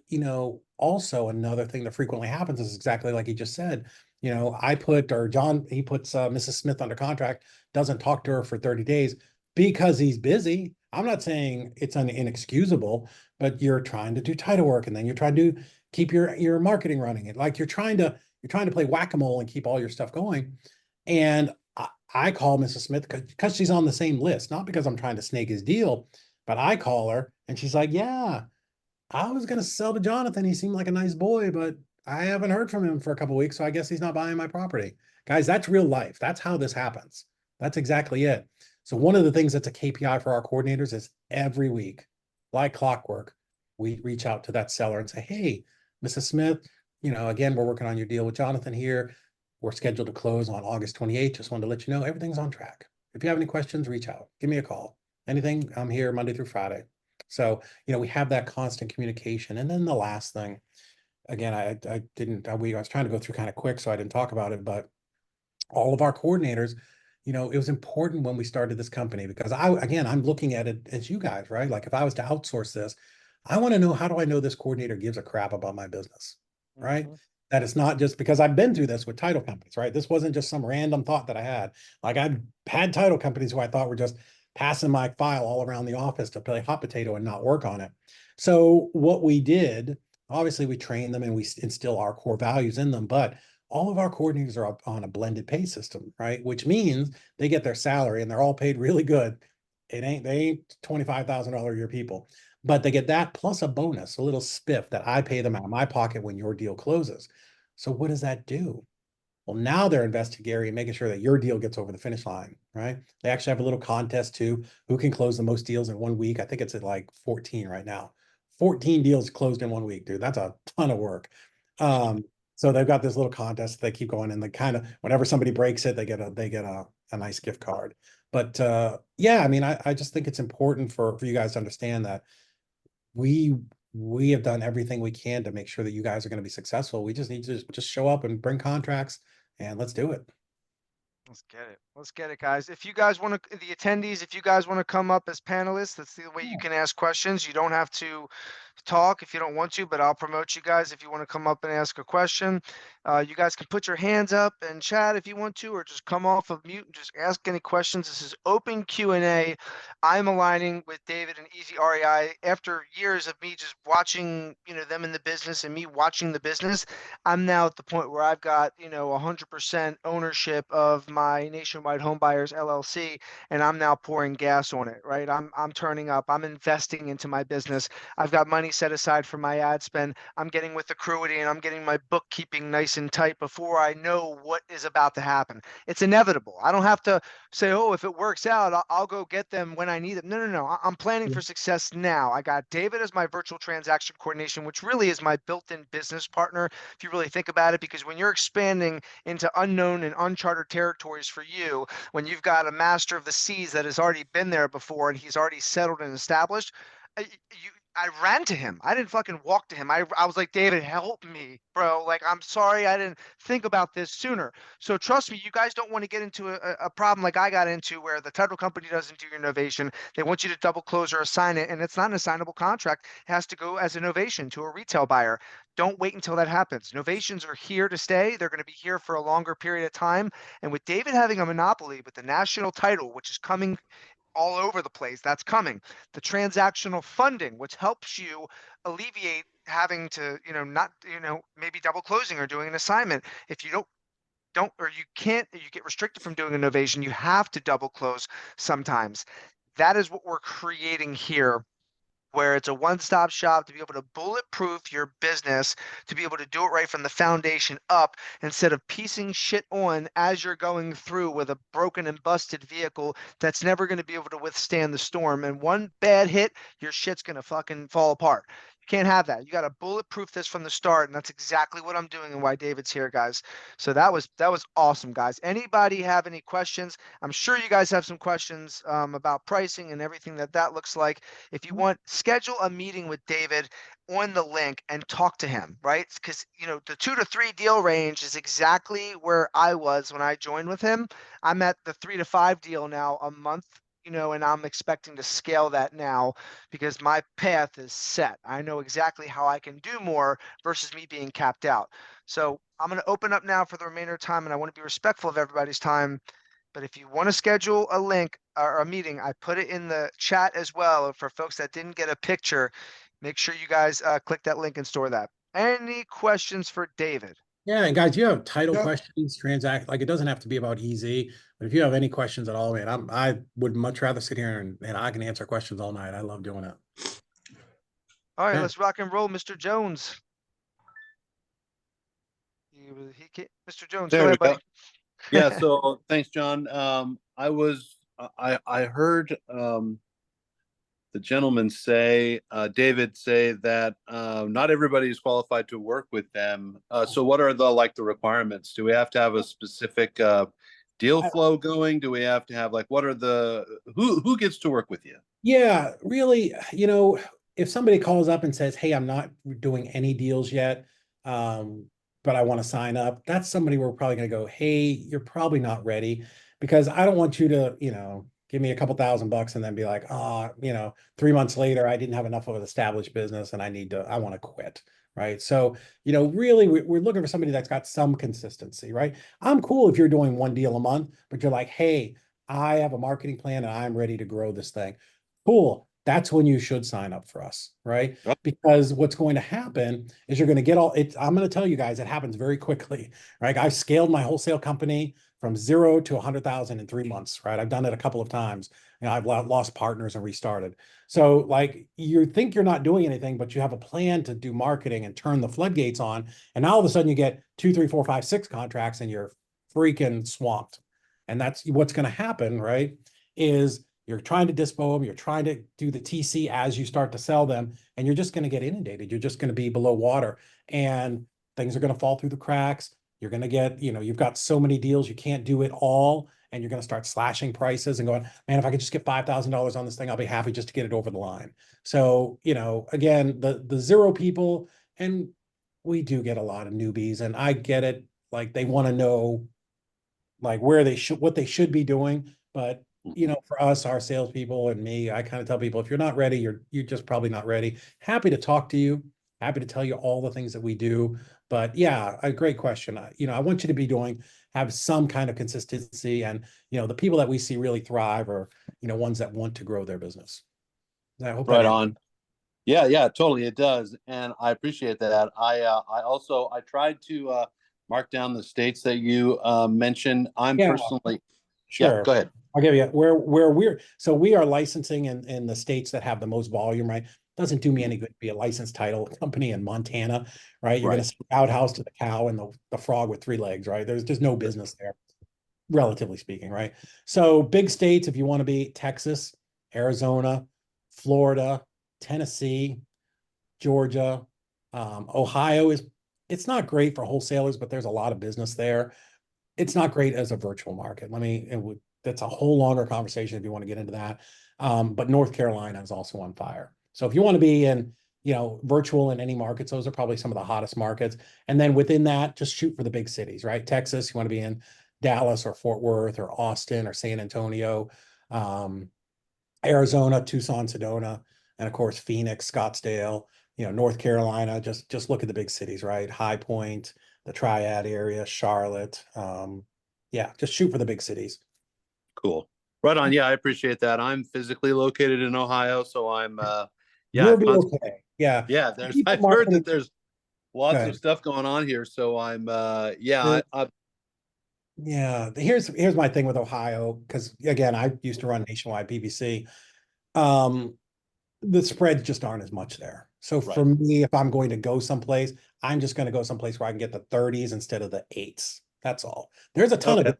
also another thing that frequently happens is exactly like he just said. I put, or John, he puts Mrs. Smith under contract, doesn't talk to her for 30 days because he's busy. I'm not saying it's inexcusable, but you're trying to do title work and then you're trying to keep your marketing running. It like you're trying to play whack-a-mole and keep all your stuff going. And I call Mrs. Smith because she's on the same list, not because I'm trying to snake his deal, but I call her and she's like, yeah, I was going to sell to Jonathan. He seemed like a nice boy, but I haven't heard from him for a couple of weeks. So I guess he's not buying my property. Guys, that's real life. That's how this happens. That's exactly it. So one of the things that's a KPI for our coordinators is every week, like clockwork, we reach out to that seller and say, hey, Mrs. Smith, again, we're working on your deal with Jonathan here. We're scheduled to close on August 28th. Just wanted to let you know everything's on track. If you have any questions, reach out. Give me a call. Anything, I'm here Monday through Friday. So, we have that constant communication. And then the last thing, again, I didn't, I was trying to go through kind of quick, so I didn't talk about it, but all of our coordinators, it was important when we started this company because I'm looking at it as you guys, right? Like if I was to outsource this, I want to know how do I know this coordinator gives a crap about my business, right? Mhm. That it's not just because I've been through this with title companies, right? This wasn't just some random thought that I had. Like I've had title companies who I thought were just passing my file all around the office to play hot potato and not work on it. So what we did, obviously we train them and we instill our core values in them, but all of our coordinators are on a blended pay system, right? Which means they get their salary and they're all paid really good. They ain't $25,000 a year people, but they get that plus a bonus, a little spiff that I pay them out of my pocket when your deal closes. So what does that do? Well, now they're investing, Gary, in making sure that your deal gets over the finish line, right? They actually have a little contest too. Who can close the most deals in 1 week? I think it's at like 14 right now. 14 deals closed in 1 week, dude. That's a ton of work. Um, so they've got this little contest. They keep going, and they kind of whenever somebody breaks it, they get a nice gift card. But yeah, I mean, I just think it's important for you guys to understand that we we have done everything we can to make sure that you guys are going to be successful. We just need to just show up and bring contracts and let's do it. Let's get it. Let's get it, guys. If you guys want to, the attendees, if you guys want to come up as panelists, that's the way you can ask questions. You don't have to talk if you don't want to, but I'll promote you guys if you want to come up and ask a question. You guys can put your hands up and chat if you want to, or just come off of mute and just ask any questions. This is open Q&A. I'm aligning with David and Easy REI after years of me just watching, them in the business and me watching the business. I'm now at the point where I've got, 100% ownership of my Nationwide Home Buyers LLC, and I'm now pouring gas on it, right? I'm turning up. I'm investing into my business. I've got money set aside for my ad spend. I'm getting with Accruity and I'm getting my bookkeeping nice and tight before I know what is about to happen. It's inevitable. I don't have to say, oh, if it works out, I'll go get them when I need them. No, no, no. I'm planning for success now. I got David as my virtual transaction coordination, which really is my built-in business partner, if you really think about it, because when you're expanding into unknown and uncharted territories for you, when you've got a master of the seas that has already been there before and he's already settled and established, I ran to him. I didn't fucking walk to him. I was like, David, help me, bro. Like, I'm sorry I didn't think about this sooner. So trust me, you guys don't want to get into a problem like I got into where the title company doesn't do your novation. They want you to double close or assign it, and it's not an assignable contract. It has to go as a novation to a retail buyer. Don't wait until that happens. Novations are here to stay. They're going to be here for a longer period of time. And with David having a monopoly with the national title, which is coming all over the place. That's coming. The transactional funding, which helps you alleviate having to, not, maybe double closing or doing an assignment. If you don't, or you can't, you get restricted from doing innovation, you have to double close sometimes. That is what we're creating here, where it's a one-stop shop to be able to bulletproof your business, to be able to do it right from the foundation up instead of piecing shit on as you're going through with a broken and busted vehicle that's never going to be able to withstand the storm. And one bad hit, your shit's going to fucking fall apart. You can't have that. You got to bulletproof this from the start, and that's exactly what I'm doing and why David's here, guys. So that was awesome, guys. Anybody have any questions? I'm sure you guys have some questions about pricing and everything that looks like. If you want, schedule a meeting with David on the link and talk to him, right? Because, the 2 to 3 deal range is exactly where I was when I joined with him. I'm at the 3 to 5 deal now a month, and I'm expecting to scale that now because my path is set. I know exactly how I can do more versus me being capped out. So I'm going to open up now for the remainder of time, and I want to be respectful of everybody's time. But if you want to schedule a link or a meeting, I put it in the chat as well. For folks that didn't get a picture, make sure you guys click that link and store that. Any questions for David? Yeah, and guys, you have title Yeah. questions, transact like it doesn't have to be about easy, but if you have any questions at all, man, I would much rather sit here and I can answer questions all night. I love doing it. All right, Yeah. let's rock and roll, Mr. Jones. Mr. Jones, go There we ahead, go. buddy. Yeah, so thanks, John. I heard the gentleman say, David say that not everybody is qualified to work with them. So what are the requirements? Do we have to have a specific deal flow going? Do we have to have what are who gets to work with you? Yeah, really, if somebody calls up and says, "Hey, I'm not doing any deals yet, but I want to sign up," that's somebody we're probably going to go, "Hey, you're probably not ready," because I don't want you to, give me a couple $1,000 and then be like, "Oh, 3 months later, I didn't have enough of an established business and I want to quit." Right. So, really, we're looking for somebody that's got some consistency, right? I'm cool if you're doing one deal a month, but you're like, "Hey, I have a marketing plan and I'm ready to grow this thing." Cool. That's when you should sign up for us, right? Yep. Because what's going to happen is you're going to get all it. I'm going to tell you guys, it happens very quickly, right? I scaled my wholesale company from 0 to 100,000 in 3 months, right? I've done it a couple of times. I've lost partners and restarted. So, you think you're not doing anything, but you have a plan to do marketing and turn the floodgates on. And now all of a sudden you get 2, 3, 4, 5, 6 contracts and you're freaking swamped. And that's what's going to happen, right? Is you're trying to dispo them, you're trying to do the TC as you start to sell them, and you're just going to get inundated. You're just going to be below water, and things are going to fall through the cracks. You're going to get, you've got so many deals, you can't do it all. and you're going to start slashing prices and going, man, if I could just get $5,000 on this thing, I'll be happy just to get it over the line. So, again, the zero people, and we do get a lot of newbies, and I get it. Like, they want to know like what they should be doing. But for us, our salespeople and me, I kind of tell people, if you're not ready, you're just probably not ready. Happy to talk to you, happy to tell you all the things that we do. But yeah, a great question. I want you to have some kind of consistency, and the people that we see really thrive are ones that want to grow their business. I hope that Right on. Yeah, yeah, totally. It does. And I appreciate that. I tried to mark down the states that you mentioned. I'm Yeah, personally, yeah, sure. go ahead. I'll give you so we are licensing in the states that have the most volume, right? Doesn't do me any good to be a licensed title company in Montana, right? You're going Right. to sell outhouse to the cow and the frog with 3 legs, right? There's just no business there, relatively speaking, right? So big states, if you want to be Texas, Arizona, Florida, Tennessee, Georgia, Ohio it's not great for wholesalers, but there's a lot of business there. It's not great as a virtual market. That's a whole longer conversation if you want to get into that. But North Carolina is also on fire. So if you want to be in, virtual in any markets, those are probably some of the hottest markets. And then within that, just shoot for the big cities, right? Texas, you want to be in Dallas or Fort Worth or Austin or San Antonio, Arizona, Tucson, Sedona, and of course Phoenix, Scottsdale, North Carolina. Just look at the big cities, right? High Point, the Triad area, Charlotte. Yeah, just shoot for the big cities. Cool. Right on. Yeah, I appreciate that. I'm physically located in Ohio, so I'm yeah, You'll I've be okay. Yeah. yeah, People I've heard that marketing. there's lots of stuff going on here. So I'm yeah, Yeah. Here's my thing with Ohio, because again, I used to run nationwide PPC. Um, the spreads just aren't as much there. So for right. me, if I'm going to go someplace, I'm just going to go someplace where I can get the 30s instead of the 8s. That's all. There's a ton of Okay. it.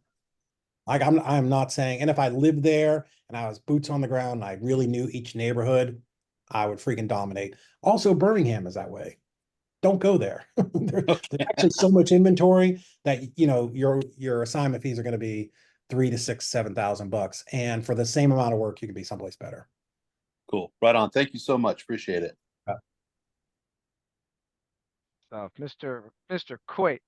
Like I'm not saying, and if I lived there and I was boots on the ground and I really knew each neighborhood, I would freaking dominate. Also, Birmingham is that way. Don't go there. There's actually so much inventory that your assignment fees are going to be 3 to 6, $7,000, and for the same amount of work, you can be someplace better. Cool. Right on. Thank you so much. Appreciate it. So, Mr. Coit.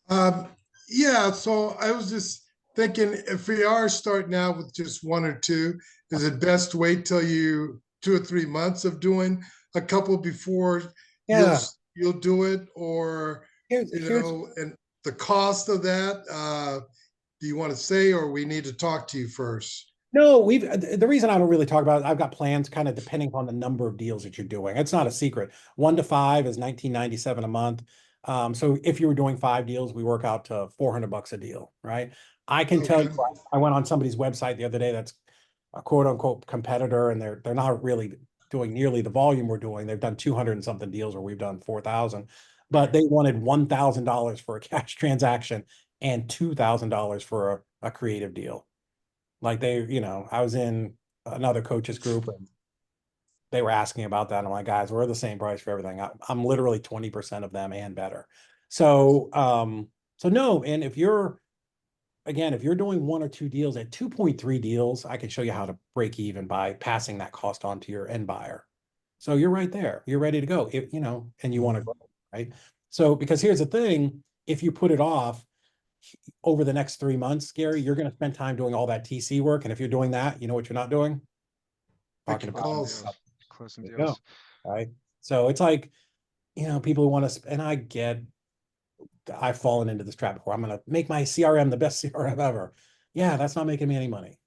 Um, yeah, so I was just thinking, if we are starting out with just one or two, is it best to wait till you 2 or 3 months of doing a couple before you'll Yeah. you'll do it, or Here's and the cost of that, do you want to say, or we need to talk to you first? No, the reason I don't really talk about it, I've got plans kind of depending upon the number of deals that you're doing. It's not a secret. 1 to 5 is 1997 a month. So if you were doing 5 deals, we work out to $400 a deal, right? I can tell you, Okay. I went on somebody's website the other day that's a quote unquote competitor, and they're not really doing nearly the volume we're doing. They've done 200 and something deals where we've done 4,000, but they wanted $1,000 for a cash transaction and $2,000 for a creative deal. Like I was in another coach's group and they were asking about that. I'm like, guys, we're the same price for everything. I'm literally 20% of them and better. So no, and if you're doing 1 or 2 deals at 2.3 deals, I can show you how to break even by passing that cost on to your end buyer. So you're right there. You're ready to go. And you want to grow, right? So because here's the thing, if you put it off over the next 3 months, Gary, you're going to spend time doing all that TC work. And if you're doing that, you know what you're not doing? Talking Making about calls. Closing there you deals. go. Right. So it's like, people want to, and I've fallen into this trap before. I'm going to make my CRM the best CRM ever. Yeah, that's not making me any money.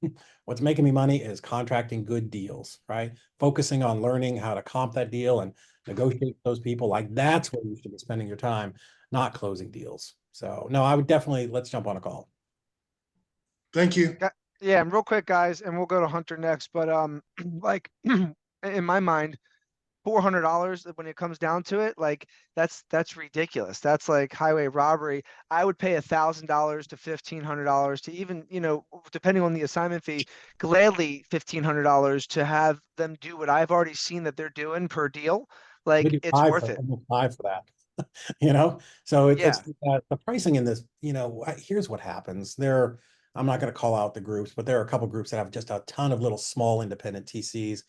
What's making me money is contracting good deals, right? Focusing on learning how to comp that deal and negotiate with those people. Like, that's where you should be spending your time, not closing deals. So no, I would definitely, let's jump on a call. Thank you. Yeah, and real quick, guys, and we'll go to Hunter next. But like in my mind, $400 when it comes down to it, like that's ridiculous. That's like highway robbery. I would pay $1,000 to $1,500 to even, depending on the assignment fee, gladly $1,500 to have them do what I've already seen that they're doing per deal. We Like do it's worth it. almost five for that. So it's Yeah. the pricing in this, here's what happens. I'm not going to call out the groups, but there are a couple groups that have just a ton of little small independent TCs.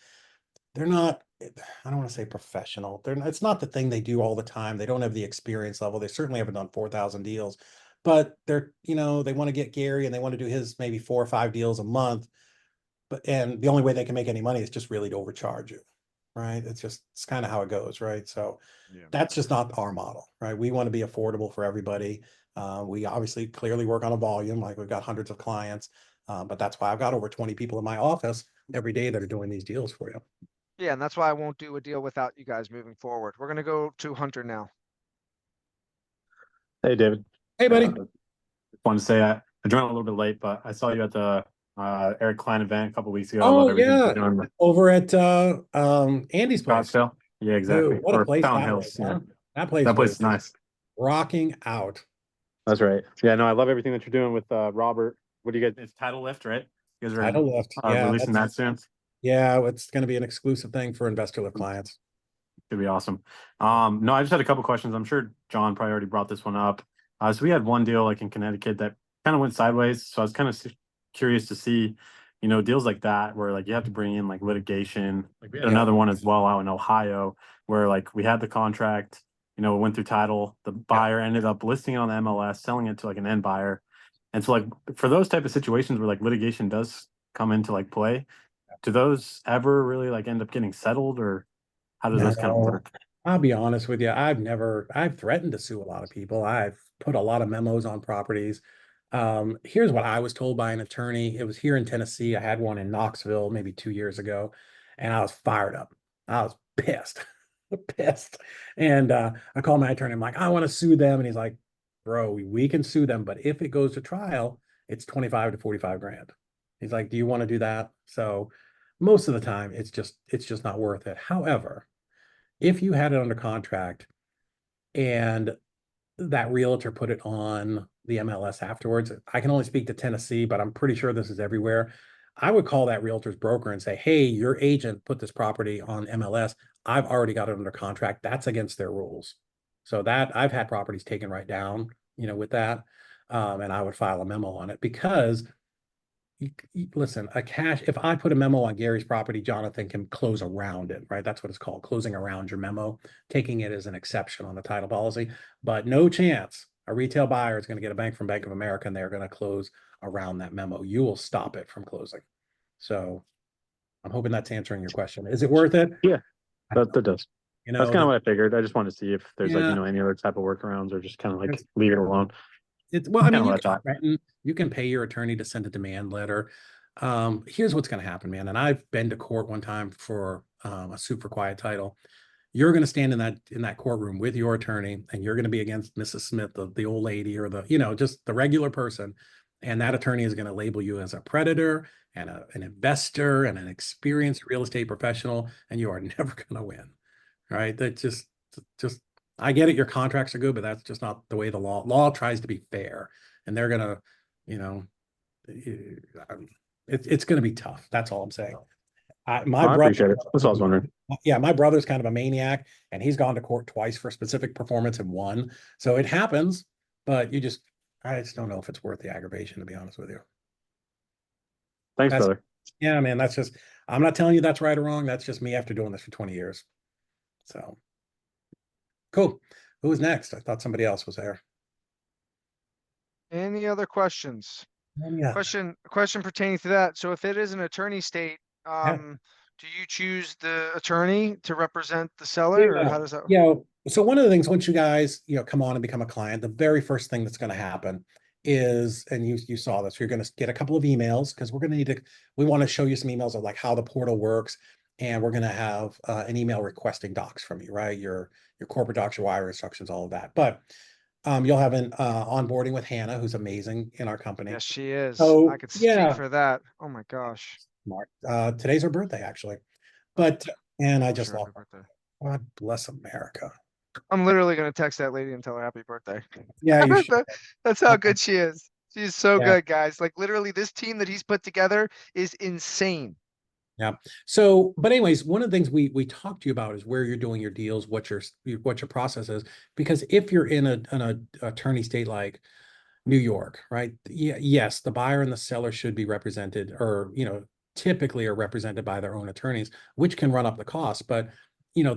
They're not, I don't want to say professional. It's not the thing they do all the time. They don't have the experience level. They certainly haven't done 4,000 deals, but they're, they want to get Gary and they want to do his maybe 4 or 5 deals a month. And the only way they can make any money is just really to overcharge you, right? It's kind of how it goes, right? So that's just not our model, right? We want to be affordable for everybody. We obviously clearly work on a volume, like we've got hundreds of clients, but that's why I've got over 20 people in my office every day that are doing these deals for you. Yeah, and that's why I won't do a deal without you guys moving forward. We're gonna go to Hunter now. Hey, David. Hey, buddy. Wanted to say I joined a little bit late, but I saw you at the Eric Klein event a couple weeks ago. I Oh, love everything yeah. you're doing. Over at Andy's place. Scottsdale. Yeah, exactly. Dude, what a Or place Fountain that Hills. was, Yeah. huh? That place That place was is nice. rocking out. That's right. Yeah, no, I love everything that you're doing with Robert. What do you guys? It's Title Lift, right? You guys are Title Lift. Yeah, releasing that soon. Yeah, it's going to be an exclusive thing for Investor Lift clients. Could be awesome. No, I just had a couple questions. I'm sure John probably already brought this one up. So we had one deal like in Connecticut that kind of went sideways. So I was kind of curious to see, deals like that where like you have to bring in like litigation. Like we had another one as well out in Ohio where like we had the contract, it went through title. The buyer ended up listing it on the MLS, selling it to like an end buyer. And so like for those type of situations where like litigation does come into like play, do those ever really like end up getting settled, or how does this kind of work? I'll be honest with you. I've threatened to sue a lot of people. I've put a lot of memos on properties. Here's what I was told by an attorney. It was here in Tennessee. I had one in Knoxville maybe 2 years ago, and I was fired up. I was pissed, pissed. And I called my attorney. I'm like, I want to sue them. And he's like, bro, we can sue them, but if it goes to trial, it's 25 to 45 grand. He's like, do you want to do that? So most of the time, it's just not worth it. However, if you had it under contract and that realtor put it on the MLS afterwards, I can only speak to Tennessee, but I'm pretty sure this is everywhere. I would call that realtor's broker and say, hey, your agent put this property on MLS. I've already got it under contract. That's against their rules. So that I've had properties taken right down, with that. And I would file a memo on it because listen, if I put a memo on Gary's property, Jonathan can close around it, right? That's what it's called, closing around your memo, taking it as an exception on the title policy. But no chance a retail buyer is going to get a bank from Bank of America and they're going to close around that memo. You will stop it from closing. So I'm hoping that's answering your question. Is it worth it? Yeah, that does. That's kind of what I figured. I just wanted to see if there's like, any other type of workarounds or just kind of like leave it alone. Well, I mean, you can pay your attorney to send a demand letter. Here's what's going to happen, man. And I've been to court one time for a suit for quiet title. You're going to stand in that courtroom with your attorney, and you're going to be against Mrs. Smith, the old lady, or just the regular person. And that attorney is going to label you as a predator and an investor and an experienced real estate professional, and you are never going to win. Right? That just I get it. Your contracts are good, but that's just not the way the law tries to be fair. And they're going to, it's going to be tough. That's all I'm saying. My I appreciate it. That's what I was wondering. Yeah, my brother's kind of a maniac, and he's gone to court twice for specific performance and won. So it happens, but I just don't know if it's worth the aggravation, to be honest with you. Thanks, brother. Yeah, man, I'm not telling you that's right or wrong. That's just me after doing this for 20 years. So cool. Who was next? I thought somebody else was there. Any other questions? Yeah. Question pertaining to that. So if it is an attorney state, do you choose the attorney to represent the seller, or how does that? Yeah. So one of the things, once you guys, come on and become a client, the very first thing that's going to happen is, and you saw this, you're going to get a couple of emails because we want to show you some emails of like how the portal works. And we're going to have an email requesting docs from you, right? Your corporate docs, your wire instructions, all of that. But you'll have an onboarding with Hannah, who's amazing in our company. Yes, she is. So, I could speak for that. Oh my gosh. Mark, today's her birthday, actually. But and I just Sure, love happy birthday. God bless America. I'm literally going to text that lady and tell her happy birthday. Yeah, you should. That's how good she is. She's so good, guys. Like literally, this team that he's put together is insane. Yeah. So, but anyways, one of the things we talked to you about is where you're doing your deals, what your process is. Because if you're in an attorney state like New York, right? Yes, the buyer and the seller should be represented, or typically are represented by their own attorneys, which can run up the cost. But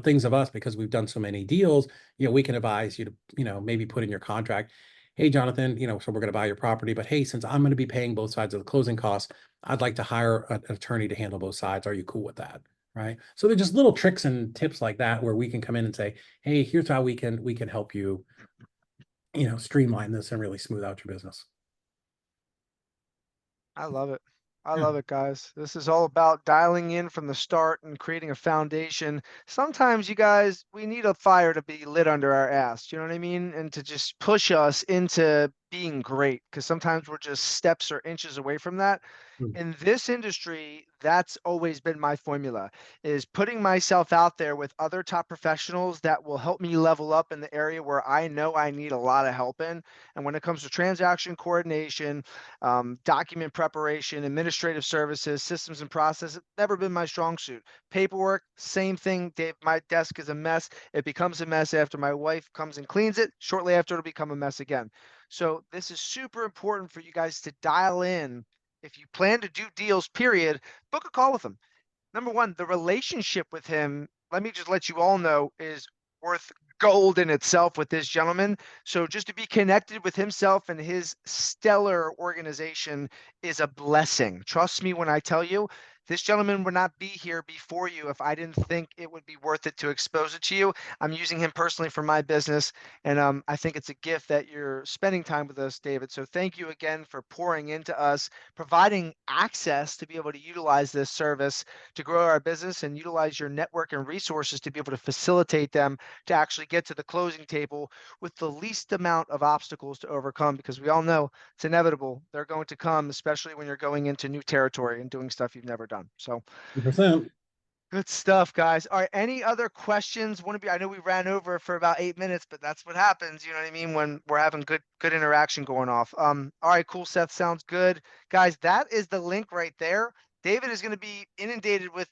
things of us, because we've done so many deals, we can advise you to, maybe put in your contract, hey, Jonathan, so we're going to buy your property, but hey, since I'm going to be paying both sides of the closing costs, I'd like to hire an attorney to handle both sides. Are you cool with that? Right. So they're just little tricks and tips like that where we can come in and say, hey, here's how we can help you, streamline this and really smooth out your business. I love it. I Yeah. love it, guys. This is all about dialing in from the start and creating a foundation. Sometimes, you guys, we need a fire to be lit under our ass. You know what I mean? And to just push us into being great. Because sometimes we're just steps or inches away from that. Mm. In this industry, that's always been my formula, is putting myself out there with other top professionals that will help me level up in the area where I know I need a lot of help in. And when it comes to transaction coordination, document preparation, administrative services, systems and process, never been my strong suit. Paperwork, same thing, Dave. My desk is a mess. It becomes a mess after my wife comes and cleans it. Shortly after, it'll become a mess again. So this is super important for you guys to dial in. If you plan to do deals, period, book a call with them. Number one, the relationship with him, let me just let you all know, is worth gold in itself with this gentleman. So just to be connected with himself and his stellar organization is a blessing. Trust me when I tell you, this gentleman would not be here before you if I didn't think it would be worth it to expose it to you. I'm using him personally for my business, and I think it's a gift that you're spending time with us, David. So thank you again for pouring into us, providing access to be able to utilize this service to grow our business and utilize your network and resources to be able to facilitate them to actually get to the closing table with the least amount of obstacles to overcome, because we all know it's inevitable. They're going to come, especially when you're going into new territory and doing stuff you've never done. So 100%. good stuff, guys. All right, any other questions? I know we ran over for about 8 minutes, but that's what happens, you know what I mean, when we're having good interaction going off. All right, cool, Seth, sounds good. Guys, that is the link right there. David is going to be inundated with,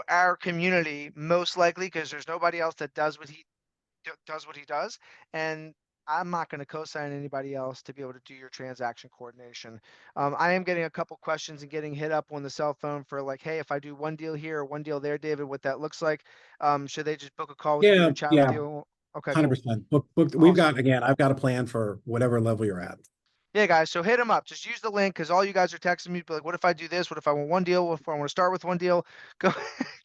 our community, most likely, because there's nobody else that does what he does. And I'm not going to co-sign anybody else to be able to do your transaction coordination. I am getting a couple questions and getting hit up on the cell phone for like, hey, if I do one deal here or one deal there, David, what that looks like. Should they just book a call with you Yeah, or chat with yeah, you? Okay, cool. 100%. Book. We've Awesome. got, again, I've got a plan for whatever level you're at. Yeah, guys. So hit them up. Just use the link, because all you guys are texting me, be like, what if I do this? What if I want one deal? What if I want to start with one deal? Go,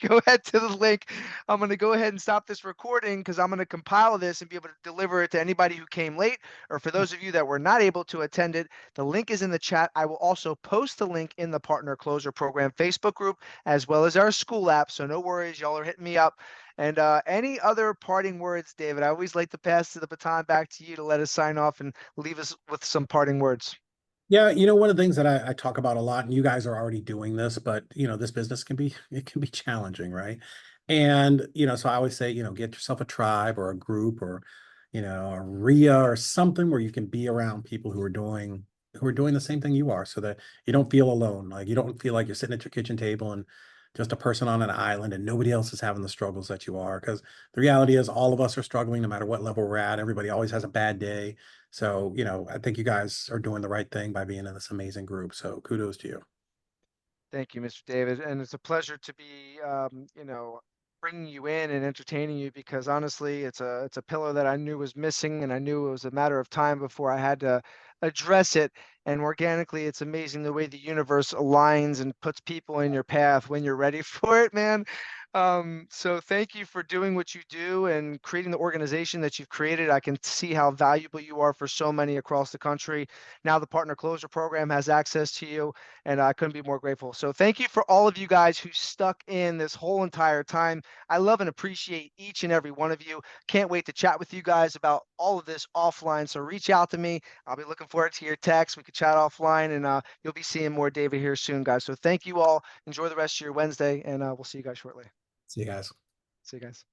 go ahead to the link. I'm going to go ahead and stop this recording because I'm going to compile this and be able to deliver it to anybody who came late, or for those of you that were not able to attend it. The link is in the chat. I will also post the link in the Partner Closer Program Facebook group, as well as our school app. So no worries. Y'all are hitting me up. And any other parting words, David? I always like to pass the baton back to you to let us sign off and leave us with some parting words. Yeah, one of the things that I talk about a lot, and you guys are already doing this, but this business can be challenging, right? And so I always say, get yourself a tribe or a group, or a RIA or something where you can be around people who are doing the same thing you are, so that you don't feel alone. Like, you don't feel like you're sitting at your kitchen table and just a person on an island and nobody else is having the struggles that you are. Because the reality is, all of us are struggling no matter what level we're at. Everybody always has a bad day. So, I think you guys are doing the right thing by being in this amazing group. So kudos to you. Thank you, Mr. David. And it's a pleasure to be, bringing you in and entertaining you, because honestly, it's a pillar that I knew was missing, and I knew it was a matter of time before I had to address it. And organically, it's amazing the way the universe aligns and puts people in your path when you're ready for it, man. So thank you for doing what you do and creating the organization that you've created. I can see how valuable you are for so many across the country. Now the Partner Closer program has access to you, and I couldn't be more grateful. So thank you for all of you guys who stuck in this whole entire time. I love and appreciate each and every one of you. Can't wait to chat with you guys about all of this offline. So reach out to me. I'll be looking forward to your text. We could chat offline, and you'll be seeing more David here soon, guys. So thank you all. Enjoy the rest of your Wednesday, and we'll see you guys shortly. See you guys. See you guys.